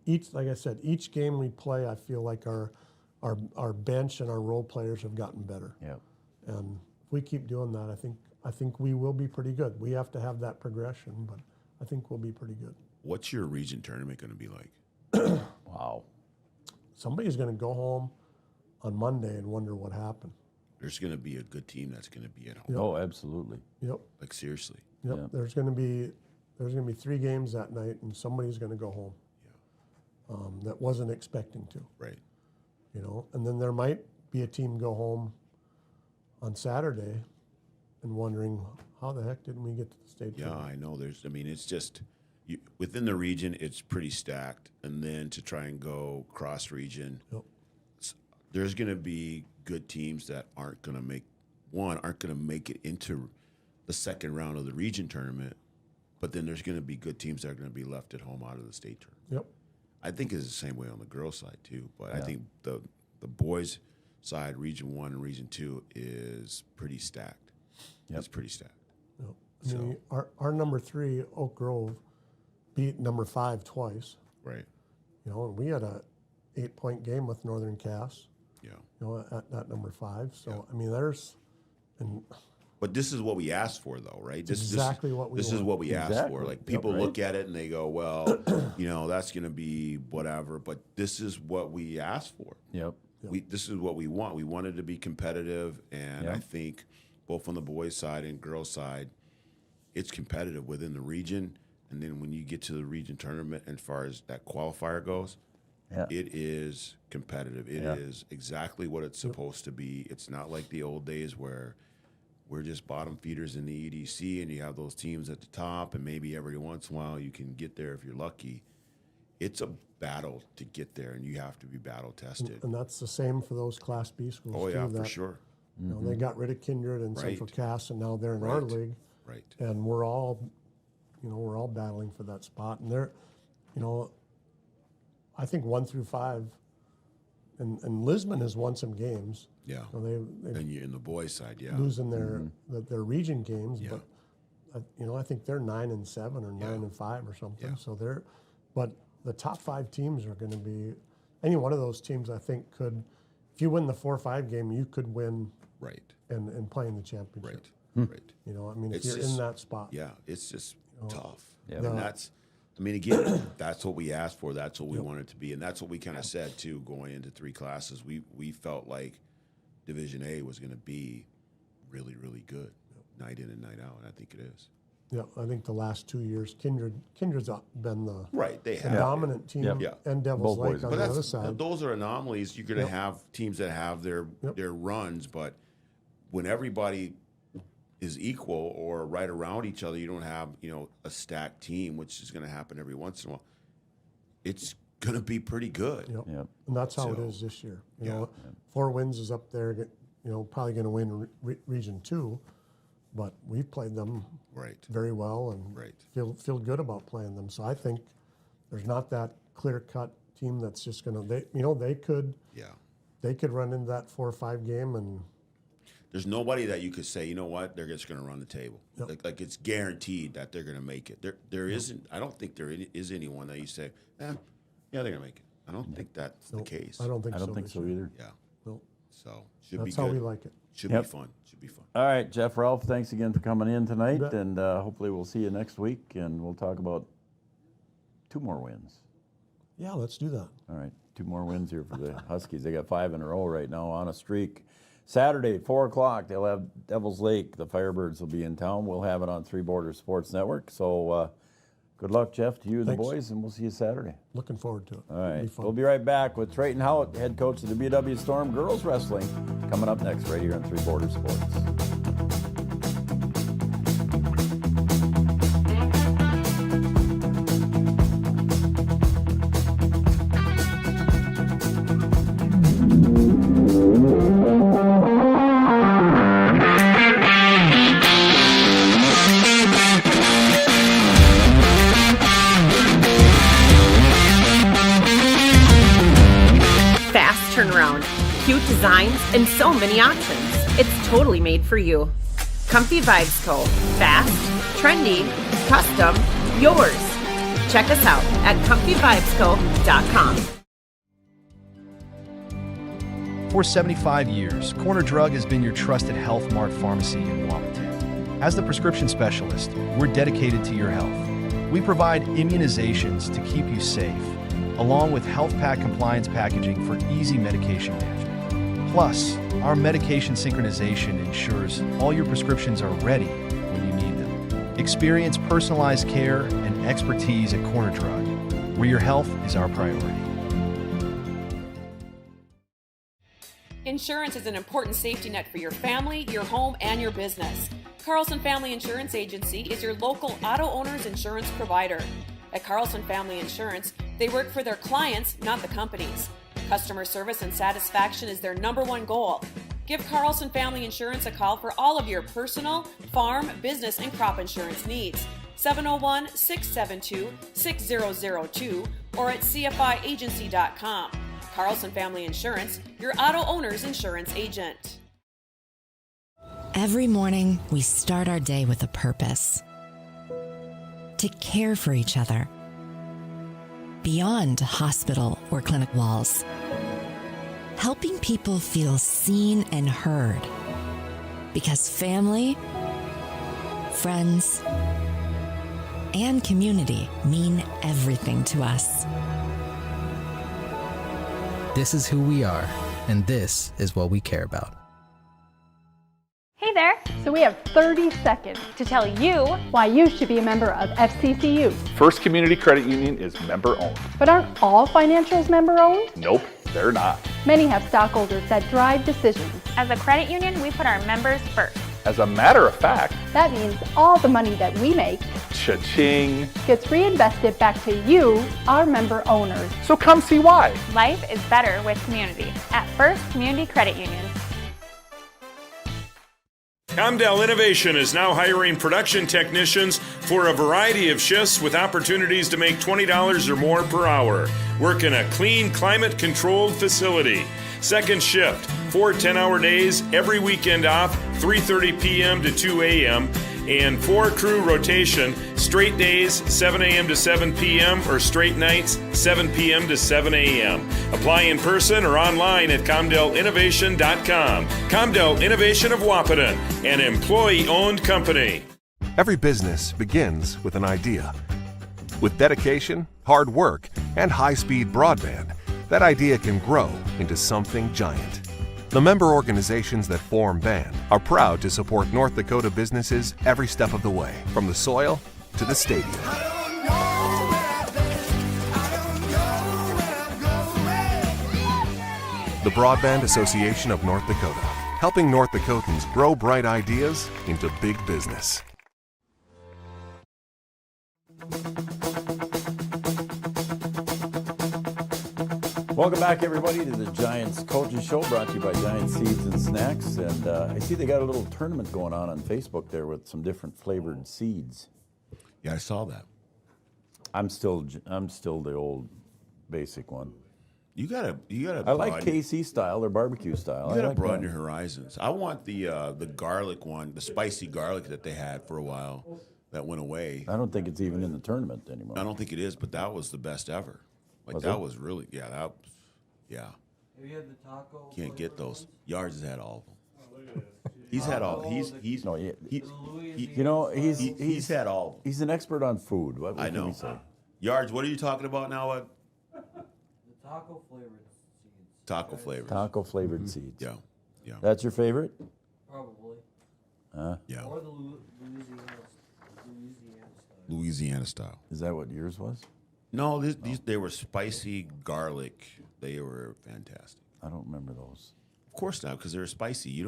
Each like I said, each game we play, I feel like our bench and our role players have gotten better. Yeah. And if we keep doing that, I think we will be pretty good. We have to have that progression, but I think we'll be pretty good. What's your region tournament going to be like? Wow. Somebody's going to go home on Monday and wonder what happened. there's going to be a good team that's going to be at home. Oh, absolutely. Yep. Like seriously. Yep. Yeah. There's going to be 3 games that night, and somebody's going to go home. That wasn't expecting to. Right. You know, and then there might be a team go home on Saturday and wondering, how the heck didn't we get to the state Yeah, tournament? I know. It's just within the region, it's pretty stacked, and then to try and go cross region, Yep. there's going to be good teams that aren't going to make it into the second round of the region tournament, but then there's going to be good teams that are going to be left at home out of the state tournament. Yep. I think it's the same way on the girls' side too, but I think the boys' side, Region 1 and Region 2, is pretty stacked. Yep. It's pretty stacked. Yep. I mean, our number 3, Oak Grove, beat number 5 twice. Right. You know, and we had a 8-point game with Northern Cass. Yeah. You know, at number 5. So Yeah. I mean, But this is what we asked for, though, right? This exactly what we This is want. what we asked Exactly. for. Like Yep, people right. look at it and they go, "Well, you know, that's going to be whatever." But this is what we asked for. Yep. This is what we want. We wanted to be competitive, and Yep. I think both on the boys' side and girls' side, it's competitive within the region. And then when you get to the region tournament, as far as that qualifier goes, Yeah. it is competitive. It is exactly what it's supposed to be. It's not like the old days where we're just bottom feeders in the EDC and you have those teams at the top, and maybe every once in a while you can get there if you're lucky. It's a battle to get there, and you have to be battle tested. and that's the same for those Class B schools Oh, too. yeah, for that, sure. You know, they got rid of Kindred and Central Right. Cass, and now they're in our Right. league. Right. And we're all battling for that spot. And they're, you know, I think 1 through 5, and Lisbon has won some games. Yeah. You know, they And you're in the boys' side, yeah. losing their region games, Yeah. but you know, I think they're 9-7 or 9-5 or something. Yeah. So but the top 5 teams are going to be, any one of those teams I think could, if you win the 4-5 game, you could win Right. and play in the championship. Right. You know, I mean, It's if you're just- in that spot. Yeah, it's just tough. Yep. And again, that's what we asked for. That's what we wanted to be. And that's what we kind of said, too, going into 3 classes. We felt like Division A was going to be really, really good, night in and night out, and I think it is. Yeah, I think the last 2 years, Kindred's been the Right, they have. dominant team, Yep. Yeah. and Devils Both Lake boys. on But the other side. those are anomalies. You're going to Yep. have teams that have their runs, but when everybody is equal or right around each other, you don't have a stacked team, which is going to happen every once in a while. It's going to be pretty good. Yep. Yep. And that's how it So, is this year. You yeah. know, 4 Winds is up there, probably going to win Region 2, but we've played them Right. very well and Right. feel good about playing them. So I think there's not that clear-cut team that's just going to, Yeah. they could run into that 4-5 game and There's nobody that you could say, you know what, they're just going to run the table. Yep. Like it's guaranteed that they're going to make it. There isn't. I don't think there is anyone that you say, yeah, they're going to make it. I don't think that's the case. I don't think I so. don't think this so year. either. Yeah. No. So should be That's good. how we like it. Should Yep. be fun. Should be fun. All right, Jeff, Ralph, thanks again for coming in tonight, bet. and hopefully we'll see you next week, and we'll talk about 2 more wins. Yeah, let's do that. All right, 2 more wins here for the Huskies. They got 5 in a row right now on a streak. Saturday, 4 o'clock, they'll have Devils Lake. The Firebirds will be in town. We'll have it on 3 Borders Sports Network. So good luck, Jeff, to you and Thanks. the boys, and we'll see you Saturday. Looking forward to it. All It'll be right, fun. we'll be right back with Trayton Howett, head coach of the BW Storm Girls Wrestling, coming up next right here on 3 Borders Sports. Fast turnaround, cute designs, and so many options. It's totally made for you. Comfy Vibes Co. Fast, trendy, custom, yours. Check us out at comfyvibesco.com. For 75 years, Corner Drug has been your trusted Health Mart pharmacy in Wapaton. As the prescription specialist, we're dedicated to your health. We provide immunizations to keep you safe, along with health pack compliance packaging for easy medication management. Plus, our medication synchronization ensures all your prescriptions are ready when you need them. Experience personalized care and expertise at Corner Drug, where your health is our priority. Insurance is an important safety net for your family, your home, and your business. Carlson Family Insurance Agency is your local auto owner's insurance provider. At Carlson Family Insurance, they work for their clients, not the companies. Customer service and satisfaction is their #1 goal. Give Carlson Family Insurance a call for all of your personal, farm, business, and crop insurance needs. 701-672-6002 or at cfiagency.com. Carlson Family Insurance, your auto owner's insurance agent. Every morning, we start our day with a purpose. To care for each other. Beyond hospital or clinic walls. Helping people feel seen and heard. Because family, friends, and community mean everything to us. This is who we are, and this is what we care about. Hey there! So we have 30 seconds to tell you why you should be a member of FCCU. First Community Credit Union is member-owned. But aren't all financials member-owned? Nope, they're not. Many have stockholders that drive decisions. As a credit union, we put our members first. As a matter of fact, that means all the money that we make cha-ching gets reinvested back to you, our member owners. So come see why. Life is better with community at First Community Credit Union. Comdell Innovation is now hiring production technicians for a variety of shifts with opportunities to make $20 or more per hour. Work in a clean, climate-controlled facility. Second shift, 4 10-hour days, every weekend off, 3:30 p.m. to 2 a.m., and 4-crew rotation, straight days, 7 a.m. to 7 p.m., or straight nights, 7 p.m. to 7 a.m. Apply in person or online at ComdellInnovation.com. Comdell Innovation of Wahpeton, an employee-owned company. Every business begins with an idea. With dedication, hard work, and high-speed broadband, that idea can grow into something giant. The member organizations that form BAND are proud to support North Dakota businesses every step of the way, from the soil to the stadium. The Broadband Association of North Dakota, helping North Dakotans grow bright ideas into big business. Welcome back, everybody, to the Giants Coaches Show, brought to you by Giant Seeds and Snacks. And I see they got a little tournament going on Facebook there with some different flavored seeds. Yeah, I saw that. I'm still the old basic one. You gotta. I like KC style or barbecue style. You gotta like broaden your horizons. I want the garlic one, the spicy garlic that they had for a while. That went away. I don't think it's even in the tournament anymore. I don't think it is, but that was the best ever. Like was really, yeah. Have you had the taco? Can't get those. Yards has had all of them. He's had all. He's had all of them. He's an expert on food. What I know. Can we say? Yards, what are you talking about now? What? The taco flavored seeds. Taco flavored. Taco flavored seeds. Yeah. That's your favorite? Probably. Yeah. Or the Louisiana style. Is that what yours was? No, they were spicy garlic. They were fantastic. I don't remember those. Of course not, because they're spicy. You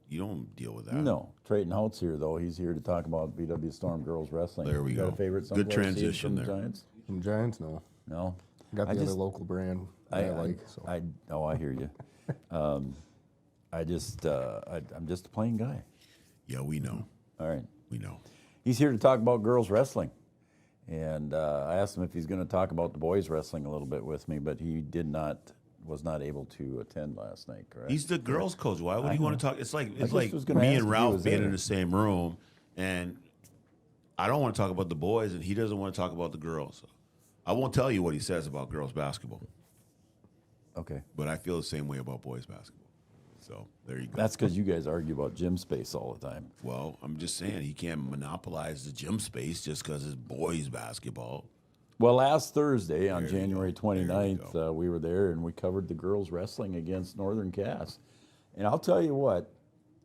don't deal with that. No. Trayton Hout's here, though. He's here to talk about BW Storm girls wrestling. There we go. Got a favorite? Good transition from there. Giants? From Giants, no. No. Got the other local brand I like. So. I hear you. I'm just a plain guy. Yeah, we know. All right. We know. He's here to talk about girls wrestling. And I asked him if he's going to talk about the boys wrestling a little bit with me, but he was not able to attend last night, correct? He's the girls' coach. Why would he want to talk? It's like me and Ralph being in the same room, and I don't want to talk about the boys, and he doesn't want to talk about the girls. So I won't tell you what he says about girls basketball. Okay. But I feel the same way about boys basketball. So there you go. That's because you guys argue about gym space all the time. Well, I'm just saying he can't monopolize the gym space just because it's boys basketball. Well, last Thursday on January 29th, we were there and we covered the girls wrestling against Northern Cass. And I'll tell you what,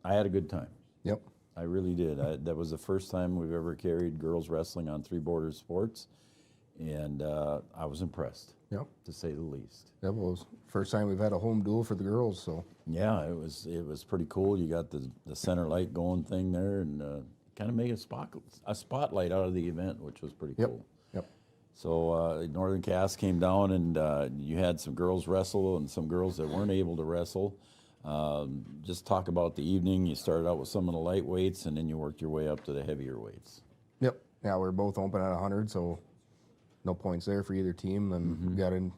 I had a good time. Yep. I really did. That was the first time we've ever carried girls wrestling on Three Borders Sports, and I was impressed. Yep. To say the least. That was first time we've had a home duel for the girls. So. Yeah, it was pretty cool. You got the center light going thing there, and kind of made a spotlight out of the event, which was pretty cool. Yep. So Northern Cass came down, and you had some girls wrestle and some girls that weren't able to wrestle. Just talk about the evening. You started out with some of the light weights, and then you worked your way up to the heavier weights. Yep. Yeah, we were both open at 100, so no points there for either team. Then we got into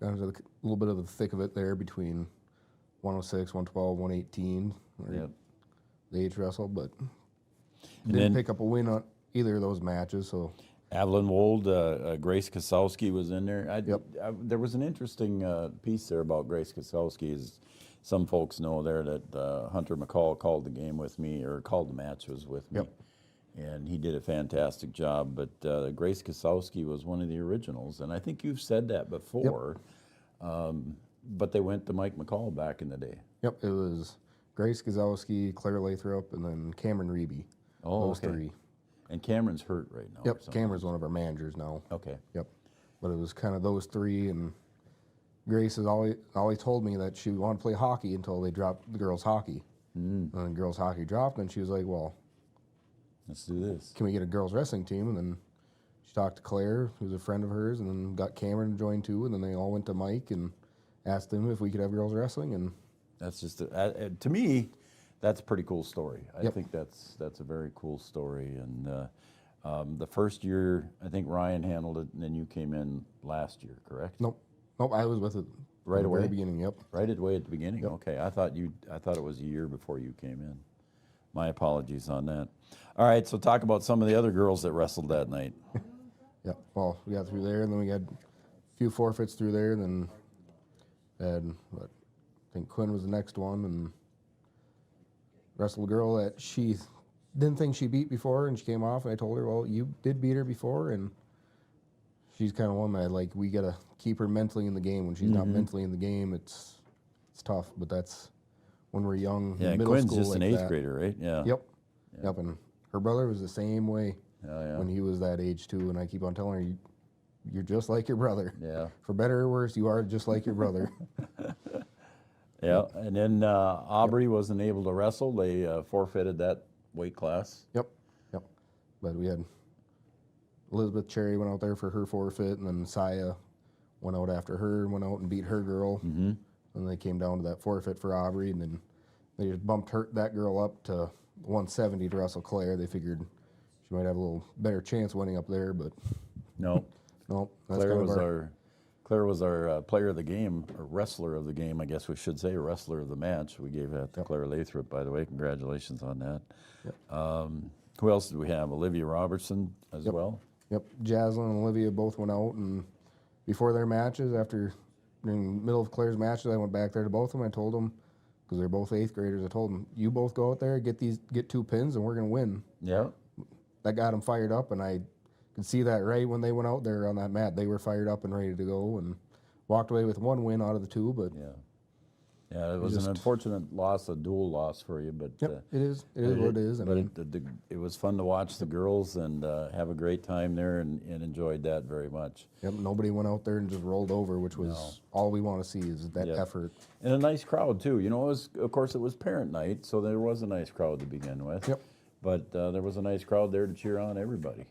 a little bit of the thick of it there between 106, 112, 118. Yep. The age wrestle, but didn't pick up a win on either of those matches. So Avalon Wold, Grace Kosowski was in there. There was an interesting piece there about Grace Kosowski. Some folks know there that Hunter McCall called the game with me, or called the match was with me. And he did a fantastic job. But Grace Kosowski was one of the originals, and I think you've said that before. But they went to Mike McCall back in the day. Yep, it was Grace Kosowski, Claire Lathrop, and then Cameron Reeby. Oh, those okay. three. And Cameron's hurt right now. Yep, Cameron's one of our managers now. Okay. Yep. But it was kind of those three, and Grace has always told me that she wanted to play hockey until they dropped the girls' hockey. And then girls' hockey dropped, and she was like, well, let's do this. Can we get a girls' wrestling team? And then she talked to Claire, who's a friend of hers, and then got Cameron to join too, and then they all went to Mike and asked him if we could have girls' wrestling. And that's just, to me, that's a pretty cool story. I think that's a very cool story. And the first year, I think Ryan handled it, and then you came in last year, correct? Nope, I was with it right away. Very beginning. Yep. Right away at the beginning. Okay, I thought it was a year before you came in. My apologies on that. All right, so talk about some of the other girls that wrestled that night. Yeah. Well, we got through there, and then we had a few forfeits through there, and then had I think Quinn was the next one, and wrestled a girl that she didn't think she beat before, and she came off, and I told her, well, you did beat her before, and she's kind of one that we gotta keep her mentally in the game. When she's not mentally in the game, it's tough. But that's when we're young. Yeah, middle Quinn's school just like an eighth that. grader, right? Yeah. Yep. And her brother was the same way yeah. when he was that age too. And I keep on telling her, you're just like your brother. Yeah. For better or worse, you are just like your brother. Yeah. And then Aubrey wasn't able to wrestle. They forfeited that weight class. Yep. But we had Elizabeth Cherry went out there for her forfeit, and then Saya went out after her, went out and beat her girl. And they came down to that forfeit for Aubrey, and then they just bumped that girl up to 170 to wrestle Claire. They figured she might have a little better chance winning up there, but no. Claire was our player of the game, or wrestler of the game, I guess we should say, wrestler of the match. We gave that to Claire Lathrop, by the way. Congratulations on that. Who else did we have? Olivia Robertson as well? Yep, Jaslyn and Olivia both went out, and before their matches, in the middle of Claire's matches, I went back there to both of them. I told them, because they're both eighth graders, I told them, you both go out there, get 2 pins, and we're going to win. Yeah. That got them fired up, and I could see that right when they went out there on that mat. They were fired up and ready to go, and walked away with 1 win out of the 2, but... Yeah, it was an unfortunate loss, a dual loss for you, but it is. It is what it is. But it was fun to watch the girls and have a great time there, and enjoyed that very much. Yep, nobody went out there and just rolled over, which was all we want to see is that effort. And a nice crowd too. You know, of course it was parent night, so there was a nice crowd to begin with. Yep. But there was a nice crowd there to cheer on everybody,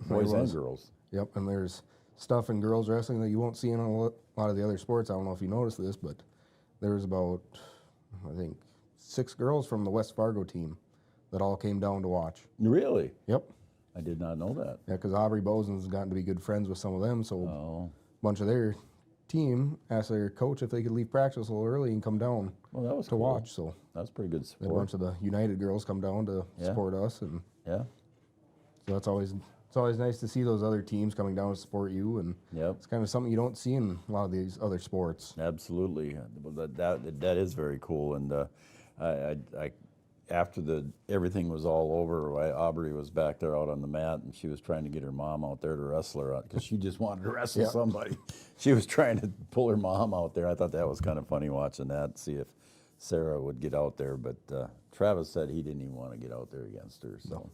boys and girls. Yep, and there's stuff in girls wrestling that you won't see in a lot of the other sports. I don't know if you noticed this, but there was about, I think, 6 girls from the West Fargo team that all came down to watch. Really? Yep. I did not know that. Yeah, because Aubrey Bosen's gotten to be good friends with some of them, so a bunch of their team asked their coach if they could leave practice a little early and come down to watch. So that's pretty good support. A bunch of the United girls come down to support us, and so that's always... It's always nice to see those other teams coming down to support you, and it's kind of something you don't see in a lot of these other sports. Absolutely, that is very cool. And I after everything was all over, Aubrey was back there out on the mat, and she was trying to get her mom out there to wrestle her out because she just wanted to wrestle somebody. She was trying to pull her mom out there. I thought that was kind of funny watching that, see Sarah would get out there, but Travis said he didn't even want to get out there against her. So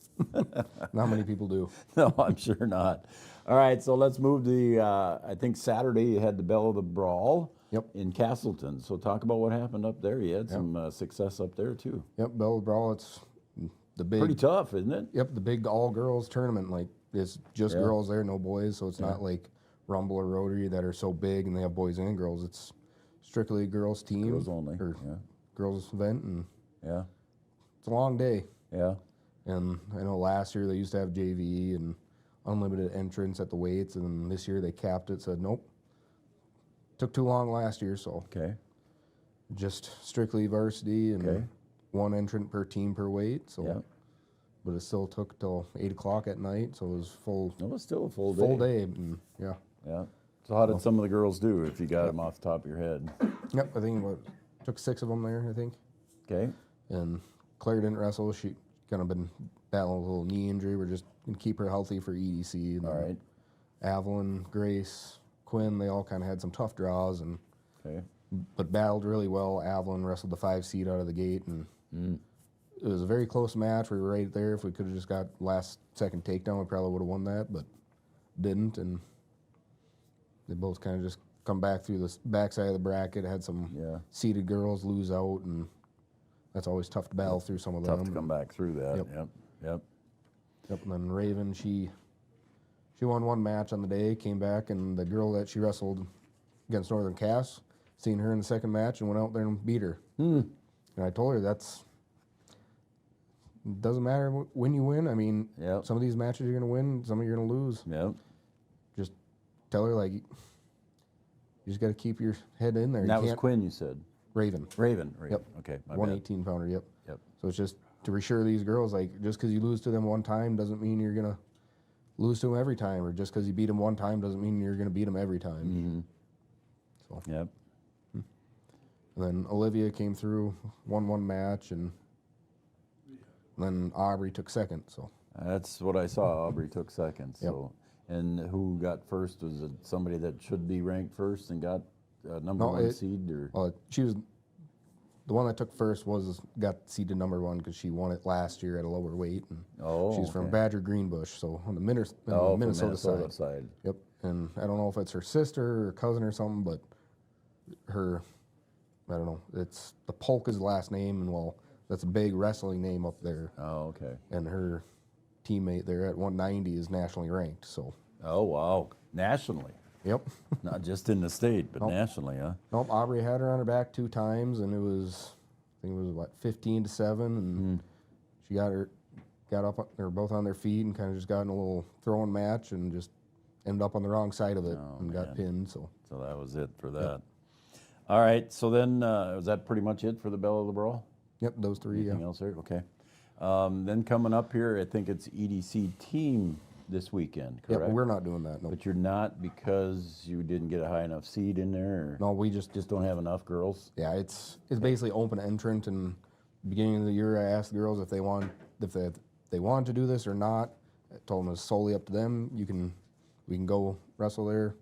not many people do. No, I'm sure not. All right, so let's move to the, I think Saturday you had the Belle of the Brawl in Castleton. So talk about what happened up there. You had some success up there too. Yep, Belle of the Brawl, it's the big... Pretty tough, isn't it? Yep, the big all-girls tournament. Like, it's just girls there, no boys, so it's not like Rumble or Rotary that are so big and they have boys and girls. It's strictly a girls team. Girls only, girls event, and it's a long day. Yeah. And I know last year they used to have JV and unlimited entrance at the weights, and this year they capped it, said nope. Took too long last year, so just strictly varsity and one entrant per team per weight. So, but it still took till 8 o'clock at night, so it was full. It was still a full day. Full day, and Yeah. So how did some of the girls do, if you got them off the top of your head? Yep, I think took 6 of them there, I think. Okay. And Claire didn't wrestle. She kind of been battling with a little knee injury. We're just going to keep her healthy for EDC. And all right. Evelyn, Grace, Quinn, they all kind of had some tough draws, and but battled really well. Evelyn wrestled the 5 seed out of the gate, and it was a very close match. We were right there. If we could have just got last second takedown, we probably would have won that, but didn't. And they both kind of just come back through the backside of the bracket. Had some seeded girls lose out, and that's always tough to battle through some of them. Tough to come back through that. Yep. And then Raven, she won one match on the day, came back, and the girl that she wrestled against Northern Cass, seen her in the second match and went out there and beat her. And I told her doesn't matter when you win. I mean, some of these matches you're going to win, some of you're going to lose. Just tell her, like, you just got to keep your head in there. And that was Quinn, you said? Raven. Yep. Okay. 118-pounder, yep. So it's just to reassure these girls, like, just because you lose to them one time doesn't mean you're going to lose to them every time, or just because you beat them one time doesn't mean you're going to beat them every time. So. And then Olivia came through, won one match, and then Aubrey took second. So that's what I saw. Aubrey took second. So, and who got first? Was it somebody that should be ranked first and got number one seed? Or she was the one that took first. Got seeded number one because she won it last year at a lower weight. And she's from Badger Greenbush, so on the Minnesota side. Yep. And I don't know if it's her sister or cousin or something, but her, I don't know. It's the Polk is the last name, and that's a big wrestling name up there. Oh, okay. And her teammate there at 190 is nationally ranked. So. Oh wow, nationally. Yep. Not just in the state, but nationally, huh? Nope. Aubrey had her on her back 2 times, and I think it was 15-7, and she got up. They were both on their feet and kind of just got in a little throwing match and just ended up on the wrong side of it and got pinned. So that was it for that. Yep. All right. So then, was that pretty much it for the Belle of the Brawl? Yep, those 3. Anything else there? Okay. Then coming up here, I think it's EDC team this weekend, correct? Yeah, we're not doing that. No. But you're not because you didn't get a high enough seed in there? Or no, we just don't have enough girls? Yeah, it's basically open entrant, and beginning of the year I asked the girls if they want to do this or not. I told them it's solely up to them. We can go wrestle there,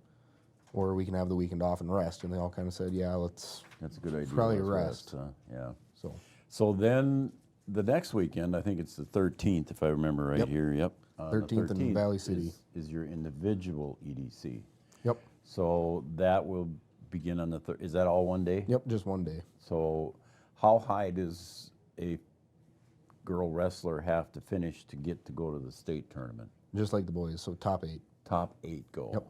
or we can have the weekend off and rest. And they all kind of said, yeah, that's a good idea. Probably rest. Yeah. So then the next weekend, I think it's the 13th, if I remember right here. Yep. 13th in Valley City is your individual EDC. Yep. So that will begin on the is that all one day? Yep, just one day. So how high does a girl wrestler have to finish to get to go to the state tournament? Just like the boys, so top 8. Top 8 go. Yep.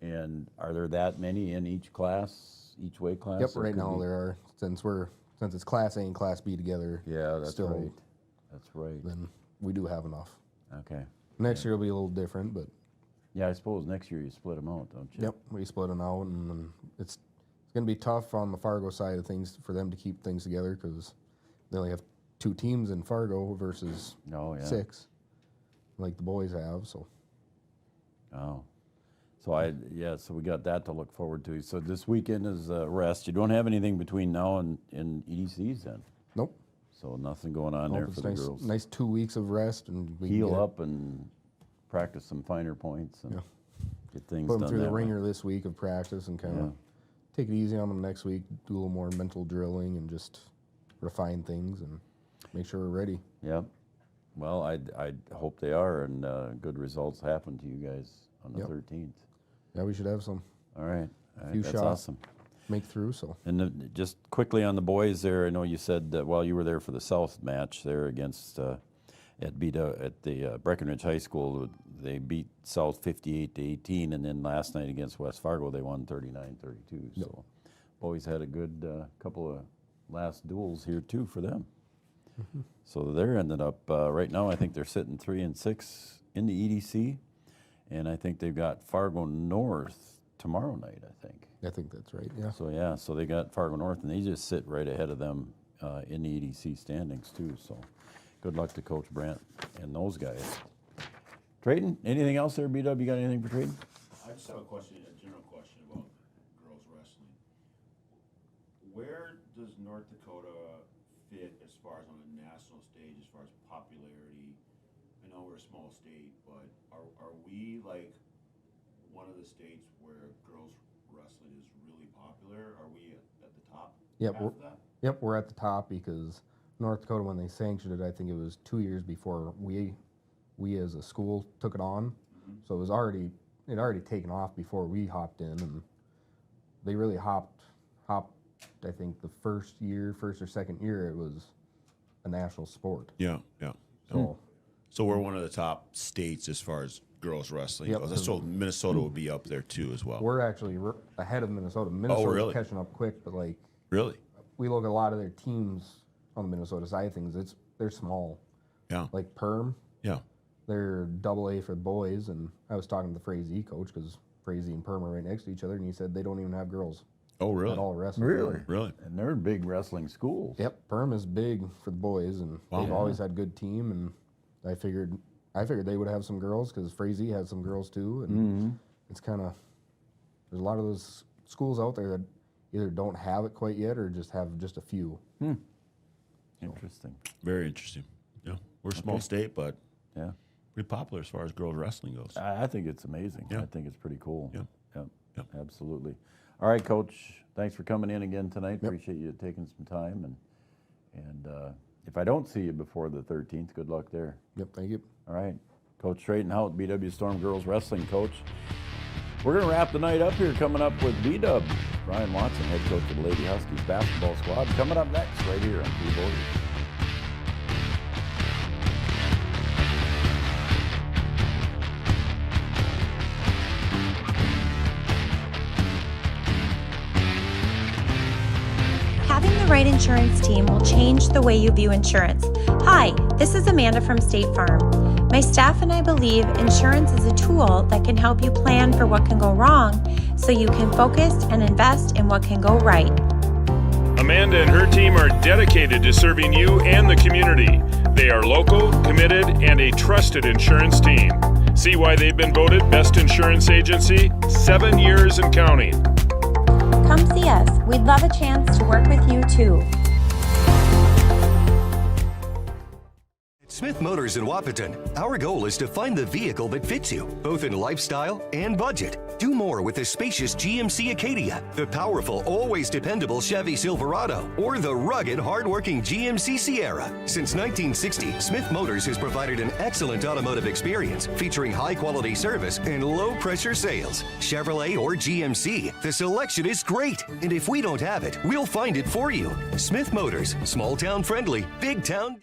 And are there that many in each class, each weight class? Yep, right now there are. Since it's Class A and Class B together. Yeah, that's right. That's right. Then we do have enough. Okay. Next year will be a little different, but. Yeah, I suppose next year you split them out, don't you? Yep, we split them out, and it's going to be tough on the Fargo side of things for them to keep things together because they only have 2 teams in Fargo versus 6, like the boys have. So. Oh. So we got that to look forward to. So this weekend is rest. You don't have anything between now and EDCs then? Nope. So nothing going on there for the girls. Nice 2 weeks of rest, and we heal up and practice some finer points and get things done. Put them through the ringer this week of practice and kind of take it easy on them next week. Do a little more mental drilling and just refine things and make sure we're ready. Yep. Well, I hope they are, and good results happen to you guys on the 13th. Yeah, we should have some. All right. A few That's shots. awesome. Make through. So. And just quickly on the boys there, I know you said that while you were there for the South match there against at the Breckenridge High School, they beat South 58-18, and then last night against West Fargo they won 39-32. Yep. So boys had a good couple of last duels here too for them. Mm-hmm. So they're ended up right now. I think they're sitting 3-6 in the EDC, and I think they've got Fargo North tomorrow night. I think that's right. Yeah. So they got Fargo North, and they just sit right ahead of them in the EDC standings too. So good luck to Coach Brandt and those guys. Trayton, anything else there, B-Dub? You got anything for Trayton? I just have a general question about girls wrestling. Where does North Dakota fit as far as on the national stage, as far as popularity? I know we're a small state, but are we like one of the states where girls wrestling is really popular? Are we at the top? Yep, we're at the top because North Dakota, when they sanctioned it, I think it was 2 years before we as a school took it on. Mm-hmm. So it already taken off before we hopped in, and they really hopped. I think the first or second year, it was a national sport. Yeah. So we're one of the top states as far as girls wrestling goes. So Minnesota would be up there too as well. We're actually ahead of Minnesota. Minnesota's catching up quick, but really, we look at a lot of their teams on the Minnesota side of things. They're small. Yeah. Like Perm. Yeah. They're AA for boys, and I was talking to the Frazee coach because Frazee and Perm are right next to each other, and he said they don't even have girls. Oh, really? At all wrestling. Really? And they're big wrestling schools. Yep. Perm is big for the boys, and they've always had a good team, and I figured they would have some girls because Frazee has some girls too, and it's kind of, there's a lot of those schools out there that either don't have it quite yet or just have just a few. Interesting. Very interesting. Yeah, we're a small state, but pretty popular as far as girls wrestling goes. I think it's amazing. Yeah. I think it's pretty cool. Yep. Absolutely. All right, Coach. Thanks for coming in again tonight. Appreciate you taking some time, and if I don't see you before the 13th, good luck there. Yep. Thank you. All right, Coach Trayton Hout, BW Storm Girls Wrestling Coach. We're going to wrap the night up here, coming up with B-Dub. Brian Watson, head coach of the Lady Huskies basketball squad, coming up next right here on Three Borders. Having the right insurance team will change the way you view insurance. Hi, this is Amanda from State Farm. My staff and I believe insurance is a tool that can help you plan for what can go wrong so you can focus and invest in what can go right. Amanda and her team are dedicated to serving you and the community. They are local, committed, and a trusted insurance team. See why they've been voted Best Insurance Agency 7 years and counting. Come see us. We'd love a chance to work with you too. Smith Motors in Wahpeton, our goal is to find the vehicle that fits you, both in lifestyle and budget. Do more with the spacious GMC Acadia, the powerful, always dependable Chevy Silverado, or the rugged, hardworking GMC Sierra. Since 1960, Smith Motors has provided an excellent automotive experience featuring high-quality service and low-pressure sales. Chevrolet or GMC, the selection is great, and if we don't have it, we'll find it for you. Smith Motors, small-town friendly, big-town.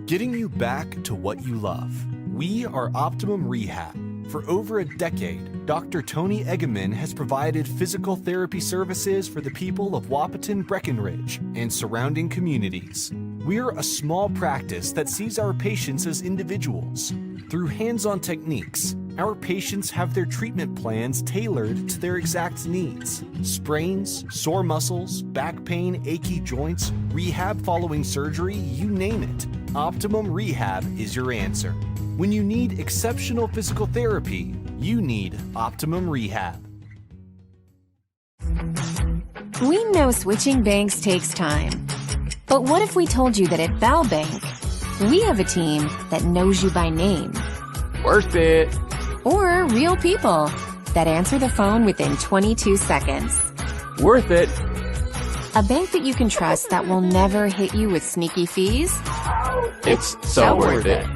Getting you back to what you love. We are Optimum Rehab. For over a decade, Dr. Tony Eggeman has provided physical therapy services for the people of Wahpeton, Breckenridge, and surrounding communities. We're a small practice that sees our patients as individuals. Through hands-on techniques, Our patients have their treatment plans tailored to their exact needs. Sprains, sore muscles, back pain, achy joints, rehab following surgery, you name it. Optimum Rehab is your answer. When you need exceptional physical therapy, you need Optimum Rehab. We know switching banks takes time. But what if we told you that at Bell Bank, we have a team that knows you by name? Worth it. Or real people that answer the phone within 22 seconds. Worth it. A bank that you can trust that will never hit you with sneaky fees? It's so worth it.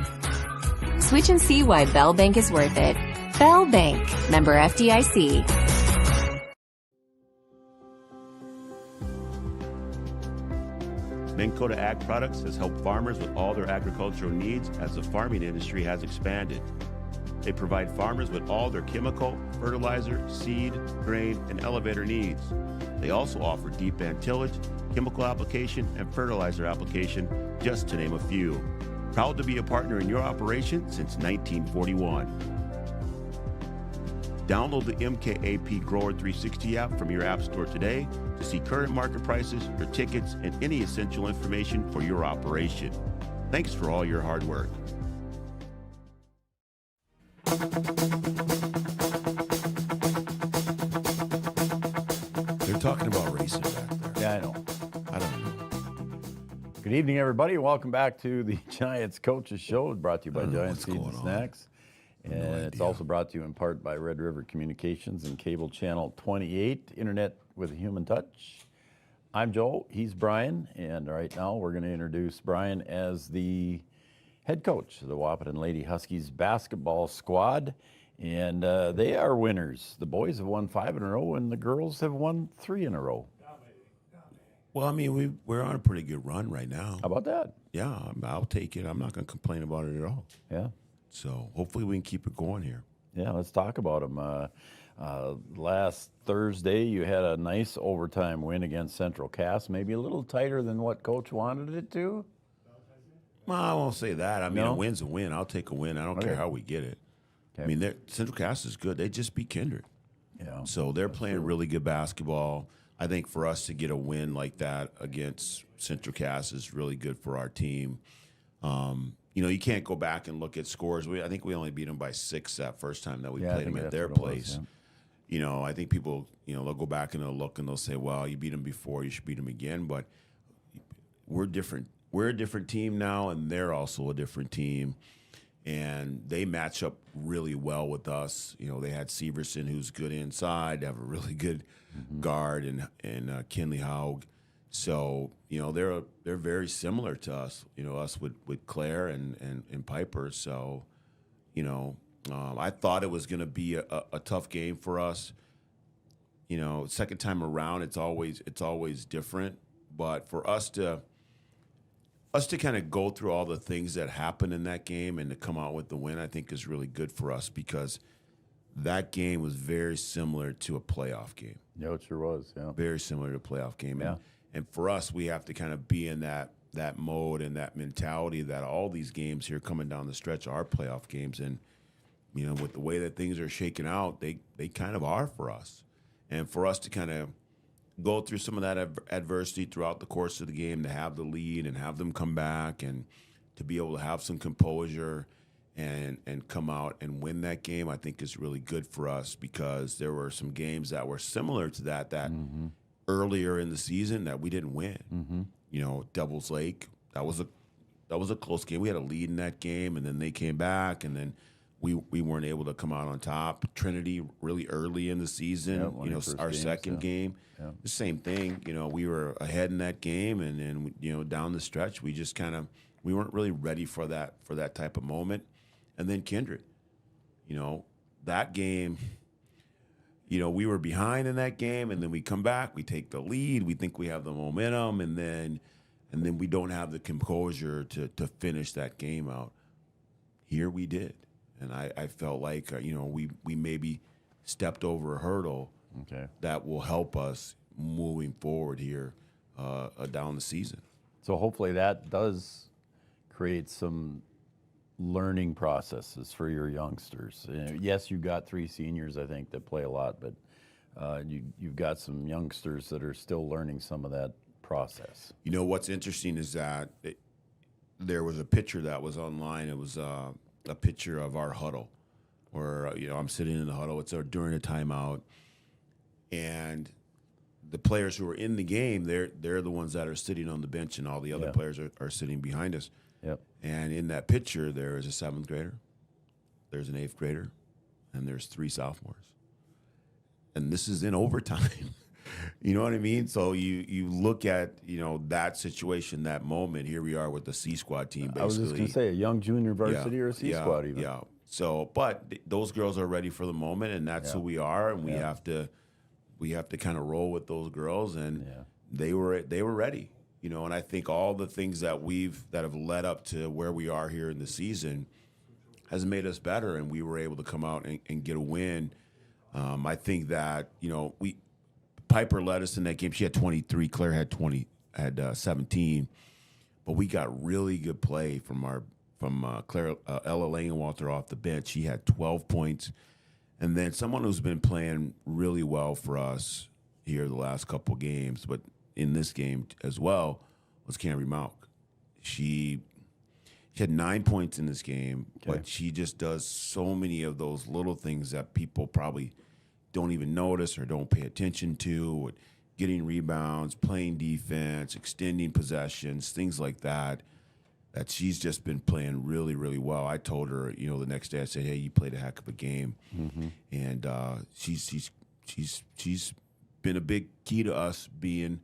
Switch and see why Bell Bank is worth it. Bell Bank, member FDIC. Minn Kota Ag Products has helped farmers with all their agricultural needs as the farming industry has expanded. They provide farmers with all their chemical, fertilizer, seed, grain, and elevator needs. They also offer deep band tillage, chemical application, and fertilizer application, just to name a few. Proud to be a partner in your operation since 1941. Download the MKAP Grower 360 app from your app store today to see current market prices, your tickets, and any essential information for your operation. Thanks for all your hard work. They're talking about racing back there. Yeah, I know. I don't know. Good evening, everybody. Welcome back to the Giants Coaches Show, brought to you by Giants Seeds and Snacks. And it's also brought to you in part by Red River Communications and Cable Channel 28, Internet with a Human Touch. I'm Joe, he's Brian, and right now we're going to introduce Brian as the head coach of the Wahpeton Lady Huskies basketball squad. And they are winners. The boys have won 5 in a row, and the girls have won 3 in a row. Well, I mean, we're on a pretty good run right now. How about that? Yeah, I'll take it. I'm not going to complain about it at all. Yeah. So hopefully we can keep it going here. Yeah, let's talk about them. Last Thursday, you had a nice overtime win against Central Cass, maybe a little tighter than what Coach wanted it to. Well, I won't say that. I mean, a win's a win. I'll take a win. I don't care how we get it. Okay. I mean, Central Cass is good. They just beat Kindred. Yeah. So they're playing really good basketball. I think for us to get a win like that against Central Cass is really good for our team. You know, you can't go back and look at scores. I think we only beat them by 6 that first time that we played them at their place. You know, I think people, you know, they'll go back and they'll look and they'll say, well, you beat them before, you should beat them again. But we're different. We're a different team now, and they're also a different team. And they match up really well with us. You know, they had Severson, who's good inside. They have a really good guard, and Kinley Haug. So, you know, they're very similar to us, you know, us with Claire and Piper. So, you know, I thought it was going to be a tough game for us. You know, second time around, it's always different. But for us to kind of go through all the things that happened in that game and to come out with the win, I think is really good for us because that game was very similar to a playoff game. Yeah, it sure was, yeah. Very similar to a playoff game. Yeah. And for us, we have to kind of be in that mode and that mentality that all these games here coming down the stretch are playoff games. And, you know, with the way that things are shaking out, they kind of are for us. And for us to kind of go through some of that adversity throughout the course of the game, to have the lead and have them come back and to be able to have some composure and come out and win that game, I think is really good for us because there were some games that were similar to that earlier in the season that we didn't win. You know, Devils Lake, that was a close game. We had a lead in that game, and then they came back, and then we weren't able to come out on top. Trinity really early in the season, you know, our second game. Yeah. The same thing, you know, we were ahead in that game, and then, you know, down the stretch, we just we weren't really ready for that type of moment. And then Kindred, you know, that game, you know, we were behind in that game, and then we come back, we take the lead, we think we have the momentum, and then we don't have the composure to finish that game out. Here we did, and I felt like, you know, we maybe stepped over a hurdle that will help us moving forward here down the season. So hopefully that does create some learning processes for your youngsters. Yes, you've got 3 seniors, I think, that play a lot, but you've got some youngsters that are still learning some of that process. You know, what's interesting is that there was a picture that was online. It was a picture of our huddle where, I'm sitting in the huddle. It's during a timeout. And the players who are in the game, they're the ones that are sitting on the bench, and all the other players are sitting behind us. Yep. And in that picture, there is a 7th grader, there's an 8th grader, and there's 3 sophomores. And this is in overtime. You know what I mean? So you look at, that situation, that moment. Here we are with the C squad team, basically. I was just going to say, a young junior varsity or a C squad even. Yeah. So, but those girls are ready for the moment, and that's who we are, and we have to kind of roll with those girls, and they were ready. And I think all the things that have led up to where we are here in the season has made us better, and we were able to come out and get a win. I think that Piper led us in that game. She had 23. Claire had 17, but we got really good play from Claire Ella Langenwalter off the bench. She had 12 points, and then someone who's been playing really well for us here the last couple games, but in this game as well, was Camry Malk. She had 9 points in this game, but she just does so many of those little things that people probably don't even notice or don't pay attention to, getting rebounds, playing defense, extending possessions, things like that she's just been playing really, really well. I told her, the next day, I said, hey, you played a heck of a game. Mm-hmm. And she's been a big key to us being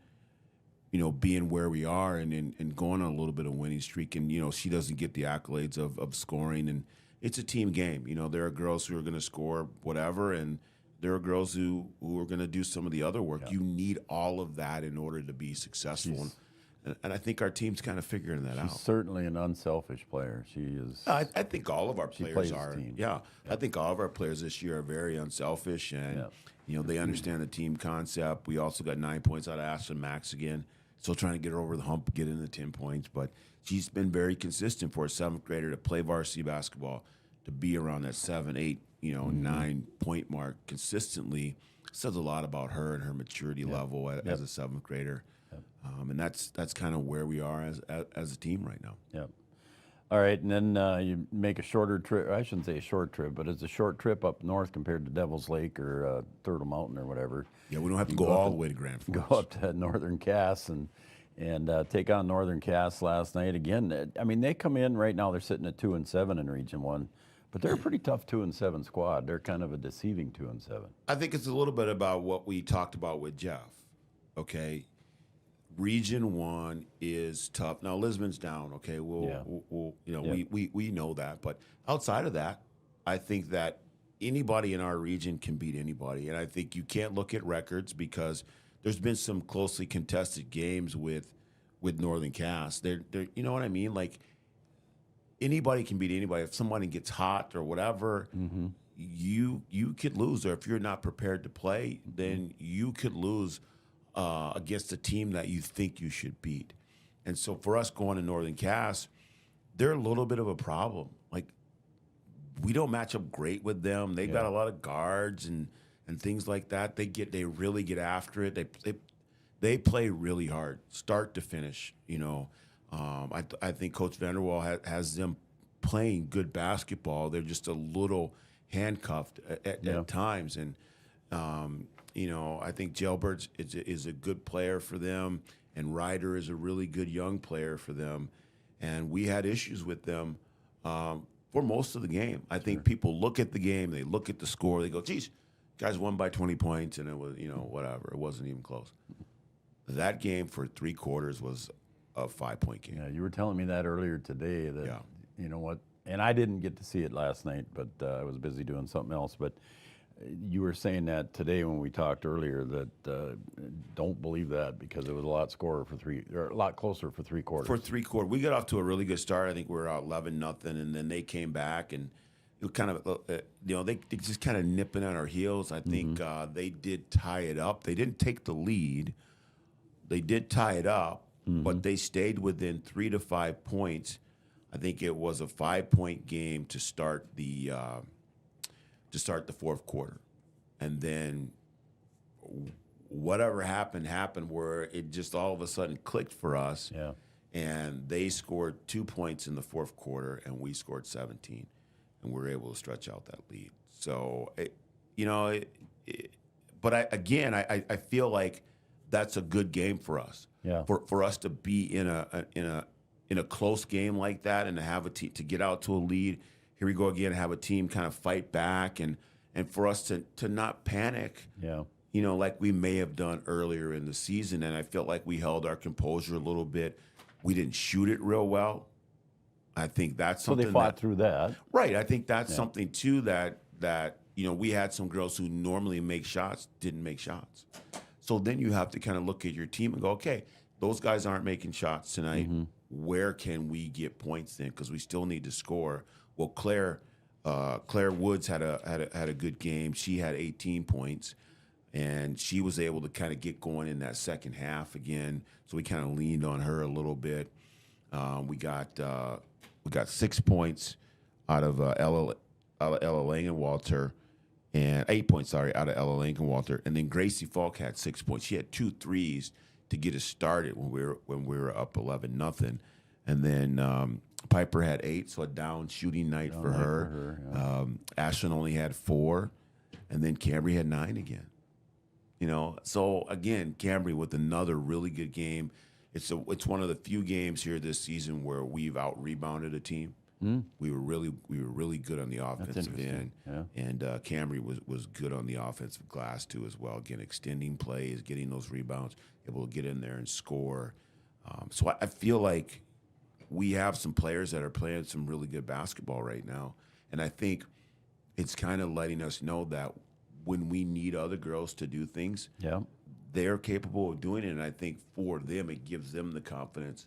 where we are and going on a little bit of winning streak. And, she doesn't get the accolades of scoring. And it's a team game. There are girls who are going to score whatever, and there are girls who are going to do some of the other work. Yeah. You need all of that in order to be successful. And I think our team's kind of figuring that out. She's certainly an unselfish player. She is. I think all of our players are. Yeah. I think all of our players this year are very unselfish, and they understand the team concept. We also got 9 points out of Ashton Max again. Still trying to get her over the hump, get into 10 points. But she's been very consistent for a 7th grader to play varsity basketball, to be around that 7, 8, 9 point mark consistently. Says a lot about her and her maturity level as a 7th grader. And that's kind of where we are as a team right now. Yep. All right, and then you make a shorter trip. I shouldn't say a short trip, but it's a short trip up north compared to Devil's Lake or Turtle Mountain or whatever. Yeah, we don't have to go all the way to Grand Forks. Go up to Northern Cass and take on Northern Cass last night. Again, I mean, they come in right now. They're sitting at 2-7 in Region 1. But they're a pretty tough 2-7 squad. They're kind of a deceiving 2-7. I think it's a little bit about what we talked about with Jeff. Okay, Region 1 is tough. Now Lisbon's down. Okay, we'll we know that. But outside of that, I think that anybody in our region can beat anybody. And I think you can't look at records because there's been some closely contested games with Northern Cass. They're you know what I mean? Like anybody can beat anybody. If somebody gets hot or whatever, you could lose. Or if you're not prepared to play, then you could lose against a team that you think you should beat. And so for us going to Northern Cass, they're a little bit of a problem. Like we don't match up great with them. They've got a lot of guards and things like that. They really get after it. They play really hard, start to finish. I think Coach Vanderwall has them playing good basketball. They're just a little handcuffed at times. And, I think Jailbird is a good player for them, and Ryder is a really good young player for them. And we had issues with them for most of the game. I think people look at the game, they look at the score, they go, geez, guys won by 20 points, and it was, whatever. It wasn't even close. That game for 3 quarters was a 5-point game. Yeah, you were telling me that earlier today that, you know what, and I didn't get to see it last night, but I was busy doing something else. But you were saying that today when we talked earlier that don't believe that because it was a lot closer for 3 quarters. For 3 quarters, we got off to a really good start. I think we were out 11-0, and then they came back and it was kind of they just kind of nipping at our heels. I think they did tie it up. They didn't take the lead. They did tie it up, but they stayed within 3 to 5 points I think it was a 5-point game to start the fourth quarter, and then whatever happened where it just all of a sudden clicked for us. Yeah. And they scored 2 points in the fourth quarter, and we scored 17, and we were able to stretch out that lead. So, but I feel like that's a good game for us. Yeah. For us to be in a close game like that, and to have a team to get out to a lead. Here we go again. Have a team kind of fight back, and for us to not panic. Yeah. Like we may have done earlier in the season, and I felt like we held our composure a little bit. We didn't shoot it real well. I think that's something. So they fought through that. Right. I think that's something too that we had some girls who normally make shots didn't make shots. So then you have to kind of look at your team and go, okay, those guys aren't making shots tonight. Mm-hmm. Where can we get points in? Because we still need to score. Well, Claire Woods had a good game. She had 18 points. And she was able to kind of get going in that second half again. So we kind of leaned on her a little bit. We got 6 points out of Ella Langenwalter, and 8 points, out of Ella Langenwalter. And then Gracie Falk had 6 points. She had 2 threes to get us started when we were up 11-0. And then Piper had 8, so a down shooting night for her. Yeah. Ashland only had 4, and then Cambry had 9 again. So again, Cambry with another really good game. It's one of the few games here this season where we've out-rebounded a team. Mm. We were really good on the offensive end, and Cambry was good on the offensive glass too as well. Again, extending plays, getting those rebounds, able to get in there and score. So I feel like we have some players that are playing some really good basketball right now, and I think it's kind of letting us know that when we need other girls to do things, they're capable of doing it. And I think for them, it gives them the confidence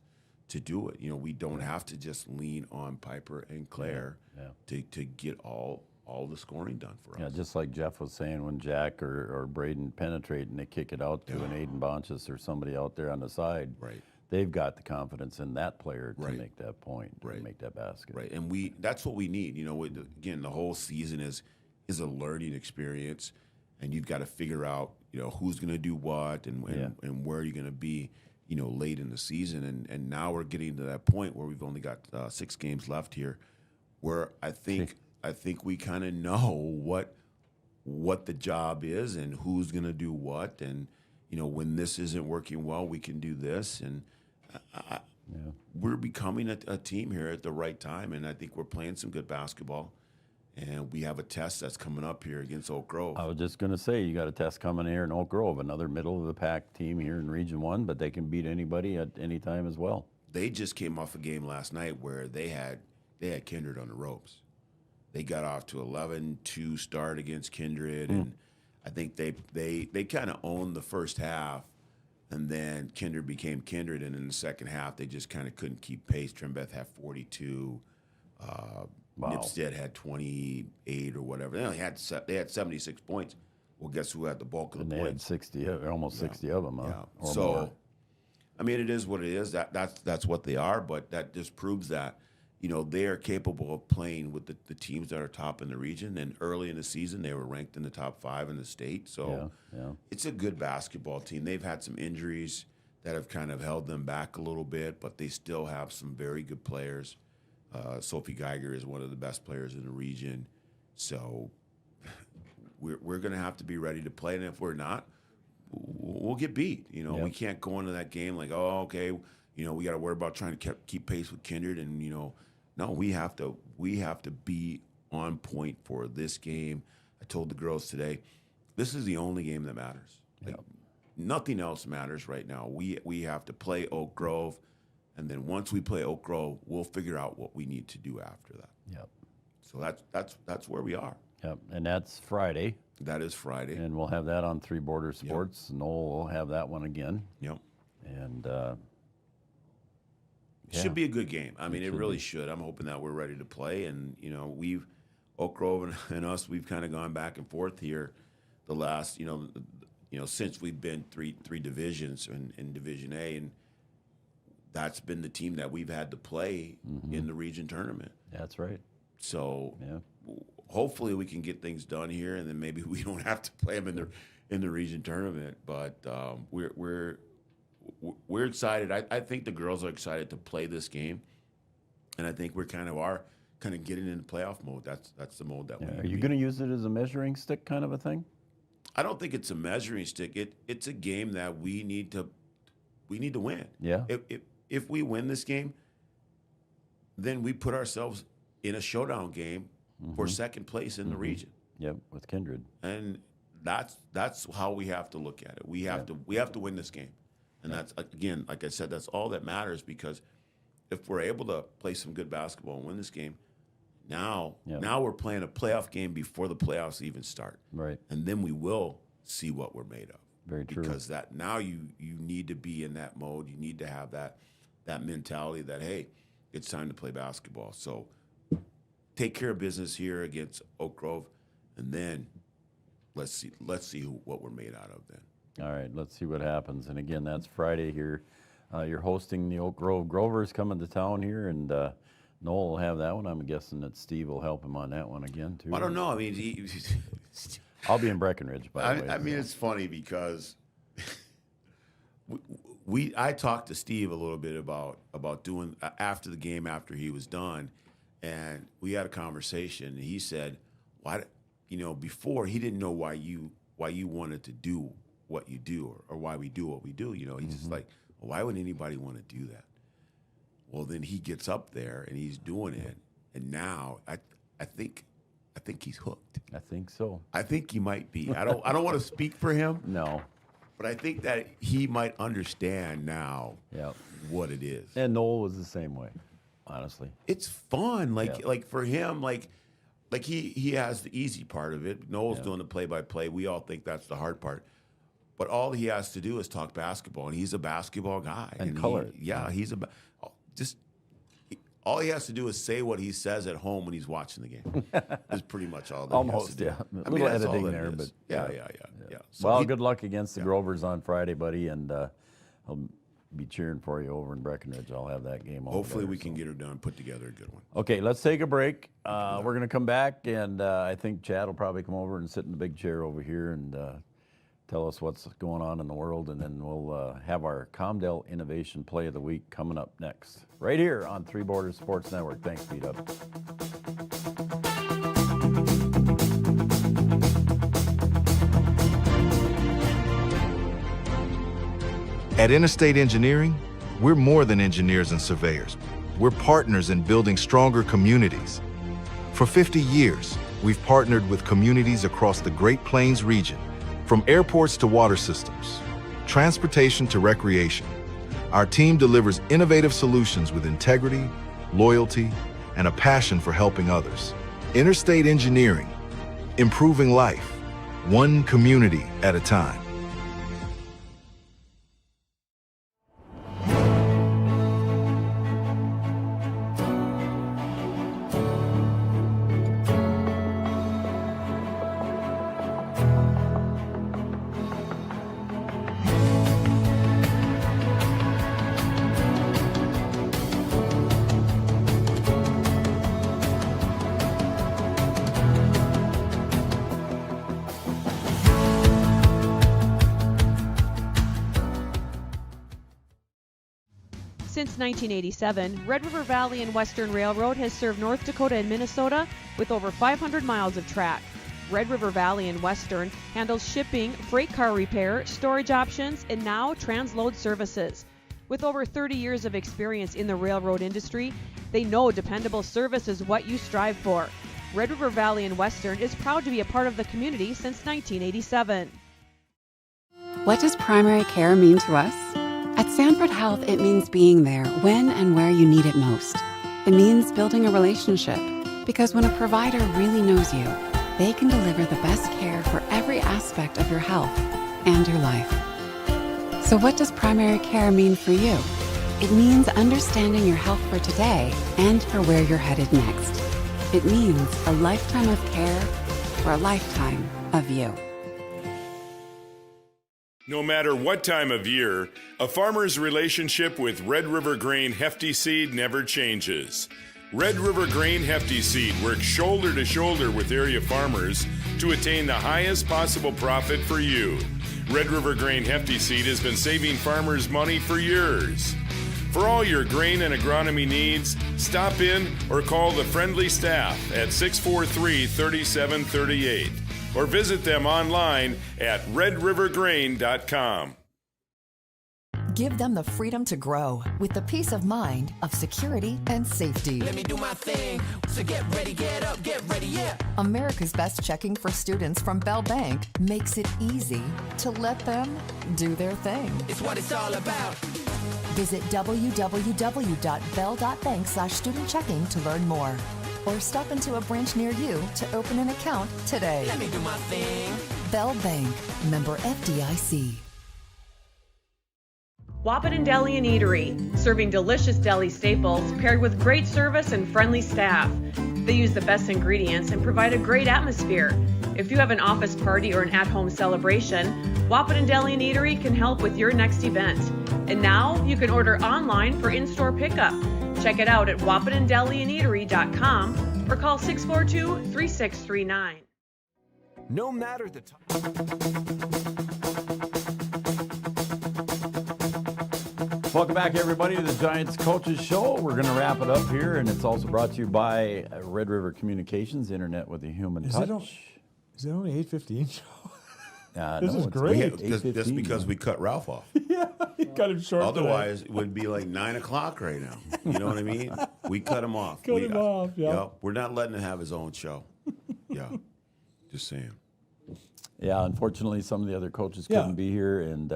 to do it. We don't have to just lean on Piper and Claire to get all the scoring done for us. Yeah, just like Jeff was saying, when Jack or Braden penetrate and they kick it out to an Aiden Bonchus or somebody out there on the side, they've got the confidence in that player to make that point, to make that basket. Right, and that's what we need. Again, the whole season is a learning experience, and you've got to figure out, who's going to do what and where you're going to be, late in the season. And now we're getting to that point where we've only got 6 games left here, where I think we kind of know what the job is and who's going to do what, and when this isn't working well, we can do this, and we're becoming a team here at the right time, and I think we're playing some good basketball. And we have a test that's coming up here against Oak Grove. I was just going to say, you got a test coming here in Oak Grove, another middle-of-the-pack team here in Region 1, but they can beat anybody at any time as well. They just came off a game last night where they had Kindred on the ropes. They got off to 11-2 start against Kindred, and I think they kind of owned the first half, and then Kindred became Kindred, and in the second half, they just kind of couldn't keep pace. Trimbeth had 42. Nipstead had 28 or whatever. They had 76 points. Well, guess who had the bulk of the points? They had 60, almost 60 of them. Or so, more. I mean, it is what it is. That's what they are. But that just proves that they are capable of playing with the teams that are top in the region. And early in the season, they were ranked in the top 5 in the state. So it's a good basketball team. They've had some injuries that have kind of held them back a little bit, but they still have some very good players. Sophie Geiger is one of the best players in the region. So we're going to have to be ready to play. And if we're not, we'll get beat. We can't go into that game like, oh, okay, we got to worry about trying to keep pace with Kindred. And, no, we have to be on point for this game. I told the girls today, this is the only game that matters. Nothing else matters right now. We have to play Oak Grove. And then once we play Oak Grove, we'll figure out what we need to do after that. Yep. So that's where we are. Yep. And that's Friday. That is Friday. And we'll have that on Three Border Sports. Yep. Noel will have that one again. Yep. And should be a good game. I mean, it really should. I'm hoping that we're ready to play. And Oak Grove and us, we've kind of gone back and forth here the last since we've been three divisions in Division A, and that's been the team that we've had to play in the region tournament. That's right. So hopefully we can get things done here, and then maybe we don't have to play them in the region tournament. But we're excited. I think the girls are excited to play this game, and I think we're kind of getting into playoff mode. That's the mode that we. Are you going to use it as a measuring stick kind of a thing? I don't think it's a measuring stick. It's a game that we need to win. Yeah. If we win this game, then we put ourselves in a showdown game for second place in the region. Yep, with Kindred. And that's how we have to look at it. We have to win this game. And that's, again, like I said, that's all that matters, because if we're able to play some good basketball and win this game, now we're playing a playoff game before the playoffs even start. Right. And then we will see what we're made of. Very true. Because that now you need to be in that mode. You need to have that mentality that, hey, it's time to play basketball. So take care of business here against Oak Grove, and then let's see what we're made out of then. All right, let's see what happens. And again, that's Friday here. You're hosting the Oak Grove Grovers coming to town here, and Noel will have that one. I'm guessing that Steve will help him on that one again too. I don't know. I mean, I'll be in Breckenridge, by the way. I mean, it's funny because I talked to Steve a little bit about doing after the game, after he was done, and we had a conversation. And he said, "Why, before he didn't know why you wanted to do what you do, or why we do what we do. He's just like, why would anybody want to do that?" Well, then he gets up there and he's doing it, and now I think he's hooked. I think so. I think he might be. I don't want to speak for him. No. But I think that he might understand now what it is. And Noel was the same way, honestly. It's fun. Like for him, like he has the easy part of it. Noel's doing the play-by-play. We all think that's the hard part. But all he has to do is talk basketball, and he's a basketball guy. And color. All he has to do is say what he says at home when he's watching the game. Is pretty much all that Almost, he has to do. A little editing there, but yeah. So well, good luck against the Grovers on Friday, buddy, and I'll be cheering for you over in Breckenridge. I'll have that game all hopefully together, we can get her done, put together a good one. Okay, let's take a break. We're going to come back, and I think Chad will probably come over and sit in the big chair over here and tell us what's going on in the world, and then we'll have our Comdell Innovation Play of the Week coming up next, right here on Three Borders Sports Network. Thanks, P-Dub. At Interstate Engineering, we're more than engineers and surveyors. We're partners in building stronger communities. For 50 years, we've partnered with communities across the Great Plains region, from airports to water systems, transportation to recreation. Our team delivers innovative solutions with integrity, loyalty, and a passion for helping others. Interstate Engineering, improving life, one community at a time. Since 1987, Red River Valley and Western Railroad has served North Dakota and Minnesota with over 500 miles of track. Red River Valley and Western handles shipping, freight car repair, storage options, and now transload services. With over 30 years of experience in the railroad industry, they know dependable service is what you strive for. Red River Valley and Western is proud to be a part of the community since 1987. What does primary care mean to us? At Sanford Health, it means being there when and where you need it most. It means building a relationship, because when a provider really knows you, they can deliver the best care for every aspect of your health and your life. So what does primary care mean for you? It means understanding your health for today and for where you're headed next. It means a lifetime of care for a lifetime of you. No matter what time of year, a farmer's relationship with Red River Grain Hefty Seed never changes. Red River Grain Hefty Seed works shoulder to shoulder with area farmers to attain the highest possible profit for you. Red River Grain Hefty Seed has been saving farmers money for years. For all your grain and agronomy needs, stop in or call the friendly staff at 643-3738 or visit them online at redrivergrain.com. Give them the freedom to grow with the peace of mind of security and safety. Let me do my thing. So get ready, get up, get ready, yeah. America's Best Checking for students from Bell Bank makes it easy to let them do their thing. It's what it's all about. Visit www.bell.bank/student-checking to learn more. Or stop into a branch near you to open an account today. Let me do my thing. Bell Bank, member FDIC. Wahpeton Deli and Eatery, serving delicious deli staples paired with great service and friendly staff. They use the best ingredients and provide a great atmosphere. If you have an office party or an at-home celebration, Wahpeton Deli and Eatery can help with your next event. And now you can order online for in-store pickup. Check it out at wahpetondeliandeatery.com or call 642-3639. No matter the time. Welcome back, everybody, to the Giants Coaches Show. We're going to wrap it up here, and it's also brought to you by Red River Communications, Internet with a Human Touch. Is it only 8:15 show? This is great. That's because we cut Ralph off. Yeah, you cut him short. Otherwise, it would be like 9 o'clock right now. You know what I mean? We cut him off. Cut him off, yeah. We're not letting him have his own show. Yeah, just saying. Yeah, unfortunately, some of the other coaches couldn't be here, and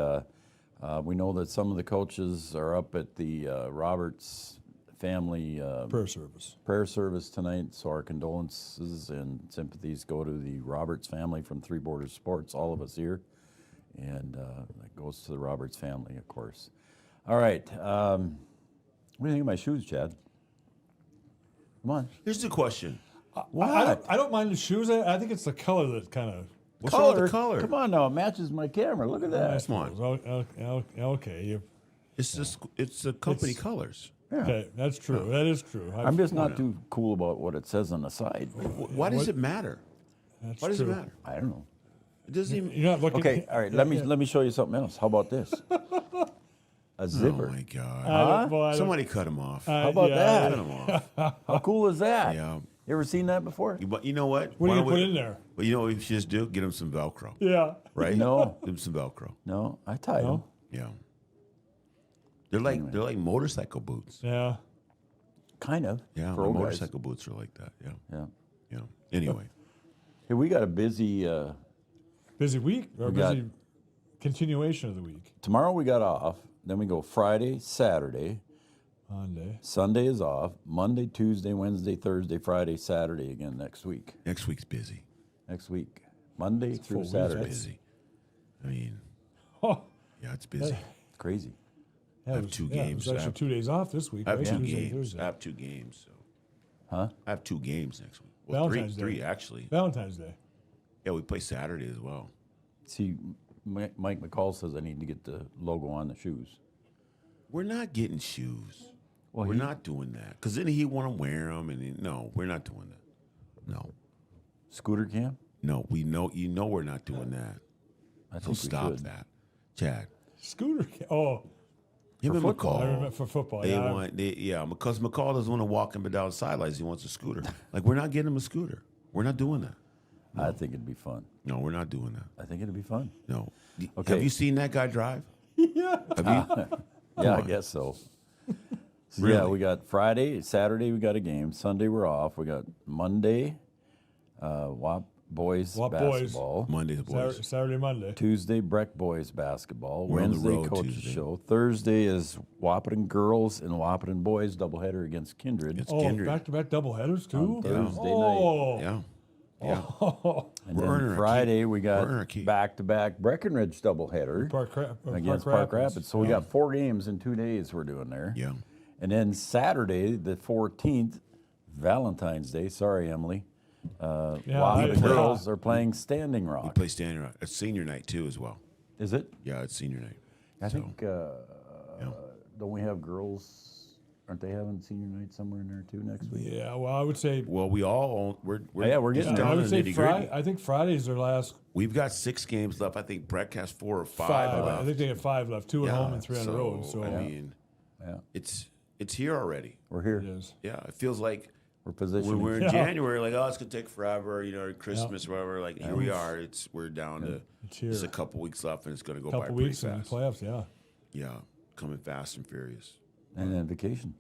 we know that some of the coaches are up at the Roberts family prayer service tonight. So our condolences and sympathies go to the Roberts family from Three Borders Sports, all of us here, and that goes to the Roberts family, of course. All right, what do you think of my shoes, Chad? Come on. Here's the question. I don't mind the shoes. I think it's the color that kind of. What's wrong with the color? Come on now, it matches my camera. Look at that. Come on. Okay. It's the company colors. Yeah. Okay, that's true. That is true. I'm just not too cool about what it says on the side. Why does it matter? Why does it matter? I don't know. It doesn't even. You're not looking. Okay, all right. Let me show you something else. How about this? A zipper. Oh my God! Huh? Somebody cut him off. How about that? Cut him off. How cool is that? Yeah. You ever seen that before? But you know what? What do you put in there? Well, you know what we should just do? Get him some Velcro. Yeah. Right? No. Give him some Velcro. No, I tied them. Yeah. They're like motorcycle boots. Yeah. Kind of. Yeah. For old guys. Motorcycle boots are like that. Yeah. Yeah. Yeah. Anyway. Hey, we got a busy week or busy continuation of the week. Tomorrow we got off. Then we go Friday, Saturday. Monday. Sunday is off. Monday, Tuesday, Wednesday, Thursday, Friday, Saturday again next week. Next week's busy. Next week. Monday through It's Saturday. busy. I mean, yeah, it's busy. It's crazy. I have 2 games. It was actually 2 days off this week. I have right? 2 Tuesday, games. Thursday. I have 2 games. So. Huh? I have 2 games next week. Well, Valentine's Day. 3 actually. Valentine's Day. Yeah, we play Saturday as well. See, Mike McCall says I need to get the logo on the shoes. We're not getting shoes. Well, we're not doing that. Because then he want to wear them. No, we're not doing that. No. Scooter cam? No, we know. You know we're not doing that. I So think we stop should. that. Chad. Scooter cam. Oh. Him and football. McCall. I remember for football. Because McCall doesn't want to walk him down the sidelines. He wants a scooter. Like, we're not getting him a scooter. We're not doing that. No. I think it'd be fun. No, we're not doing that. I think it'd be fun. No. Okay. Have you seen that guy drive? Yeah. Have you? Yeah, I on. guess so. Really? Yeah, we got Friday, Saturday we got a game. Sunday we're off. We got Monday, WAP boys basketball. Monday the boys. Saturday, Monday. Tuesday, Breck boys basketball. We're on the Wednesday, road coaches Tuesday. show. Thursday is Wahpeton girls and Wahpeton boys doubleheader against Kindred. It's Oh, Kindred. back-to-back doubleheaders too. On Thursday oh. night. Yeah. Yeah. Oh. And We're earning then our Friday we We're earning our got keep. back-to-back Breckenridge doubleheader against Park Rapids. So we got 4 games in 2 days we're doing there. Yeah. And then Saturday, the 14th, Valentine's Day. Sorry, Emily. Yeah, Wahpeton yeah. girls are playing Standing We Rock. play Standing Rock. It's senior night, too, as well. Is it? Yeah, it's senior night. I think, don't we have girls? Aren't they having senior night somewhere in there too next week? Yeah, well, I would say. Well, we're getting down I would to say the nitty-gritty. Friday. I think Friday's their last. We've got 6 games left. I think Breck has 4 or 5 left. I think they have 5 left, 2 at home and 3 on the road. So I mean, it's here already. We're here. It is. Yeah, it feels like we're positioned. when we're in January, like, oh, it's gonna take forever, Christmas or whatever. Like here we are. We're down to just a couple weeks left, and it's gonna go by pretty fast. In the playoffs, Yeah, coming fast and furious. And then vacation.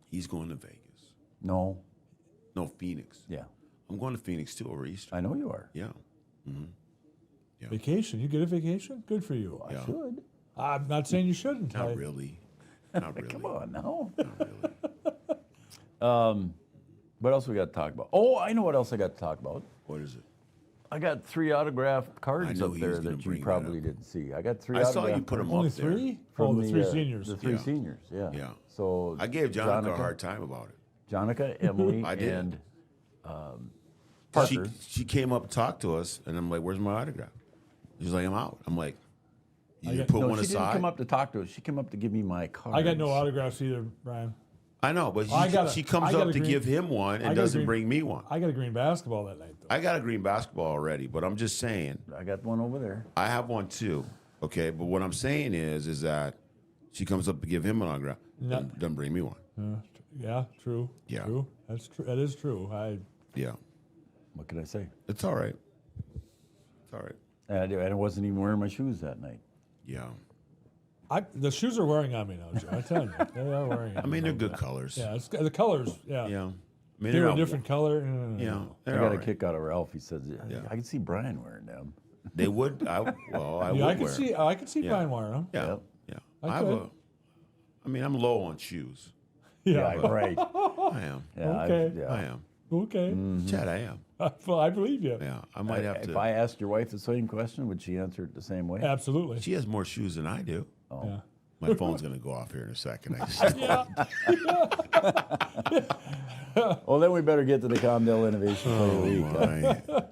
He's going to Vegas. No, Phoenix. Yeah, I'm going to Phoenix too over Easter. I know you are. Yeah. Mm-hmm. Yeah. Vacation? You get a vacation? Good for you. I should. I'm not saying you shouldn't. Not really. Not really. Come on now. Not really. What else we got to talk about? Oh, I know what else I got to talk about. What is it? I got 3 autographed cards up there that you probably didn't see. I got 3 I autographed saw you put them Only up there. 3? From the 3 seniors. The 3 seniors, yeah. Yeah. So I gave Jonica a hard time about it. Jonica, Emily, I did. and Parker. She came up and talked to us, and I'm like, "Where's my autograph?" She's like, "I'm out." I'm like, "You didn't put one she aside." didn't come up to talk to us. She came up to give me my cards. I got no autographs either, Brian. I know, but she comes up to give him one and doesn't bring me one. I got a green basketball that night, though. I got a green basketball already, but I'm just saying. I got one over there. I have one too. Okay, but what I'm saying is that she comes up to give him an autograph, doesn't bring me one. Yeah, true. Yeah. True. That's true. That is true. Yeah. What can I say? It's all right. It's all right. And I wasn't even wearing my shoes that night. Yeah. The shoes are wearing on me now, Joe. I tell you, they are wearing on me. I mean, they're good colors. Yeah, the colors. Yeah. Yeah. I mean, they're a different color. Yeah. I got a kick out of Ralph. He says, I can see Brian wearing them. They would. I would I could see Brian wearing them. Yeah. Yeah. I'm low on shoes. Yeah, right. I am. Yeah, okay. I am. Okay. Chad, I am. Well, I believe you. Yeah, I might have to. If I asked your wife the same question, would she answer it the same way? Absolutely. She has more shoes than I do. Oh. Yeah. My phone's going to go off here in a second. Well, then we better get to the Comdale Innovation Play of the Week.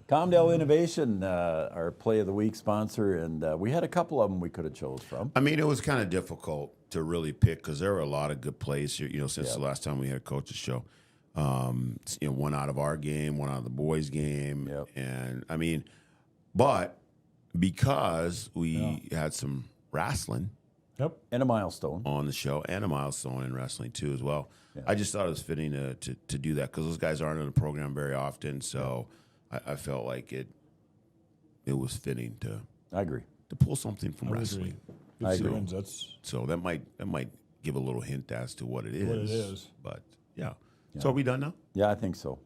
Comdale Innovation, our Play of the Week sponsor, and we had a couple of them we could have chose from. I mean, it was kind of difficult to really pick because there were a lot of good plays here, since the last time we had a coach's show. One out of our game, one out of the boys' game. Yep. And, I mean, but because we had some wrestling. Yep. And a milestone. On the show, and a milestone in wrestling, too, as well. Yeah. I just thought it was fitting to do that because those guys aren't in the program very often, so I felt like it was fitting to. I agree. To pull something from wrestling. I agree. So that might give a little hint as to what it is. What it is. But yeah. So are we done now? Yeah, I think so.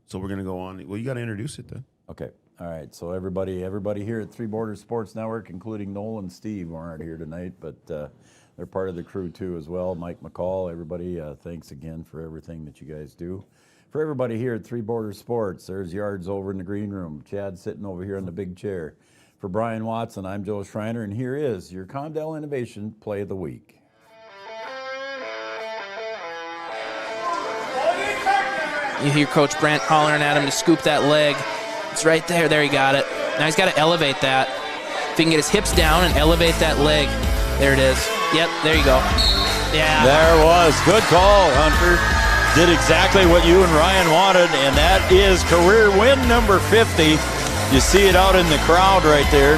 So we're gonna go on. Well, you got to introduce it then. Okay. All right. So everybody here at Three Borders Sports Network, including Noel and Steve, aren't here tonight, but they're part of the crew too as well. Mike McCall, everybody. Thanks again for everything that you guys do. For everybody here at Three Borders Sports, there's Yards over in the green room. Chad sitting over here in the big chair. For Brian Watson, I'm Joe Schreiner, and here is your Comdale Innovation Play of the Week. You hear Coach Brent hollering at him to scoop that leg. It's right there. There, he got it. Now he's got to elevate that. If he can get his hips down and elevate that leg. There it is. Yep, there you go. Yeah. There was. Good call, Hunter. Did exactly what you and Ryan wanted, and that is career win number 50. You see it out in the crowd right there.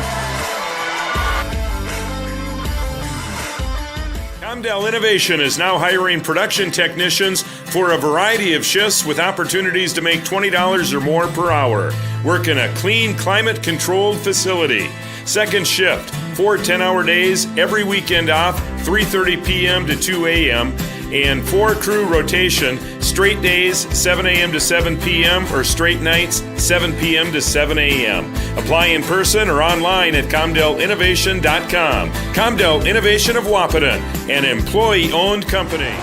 Comdale Innovation is now hiring production technicians for a variety of shifts with opportunities to make $20 or more per hour. Work in a clean, climate-controlled facility. Second shift, 4 10-hour days, every weekend off, 3:30 p.m. to 2 a.m., and 4-crew rotation, straight days, 7 a.m. to 7 p.m., or straight nights, 7 p.m. to 7 a.m. Apply in person or online at ComdaleInnovation.com. Comdale Innovation of Wahpeton, an employee-owned company.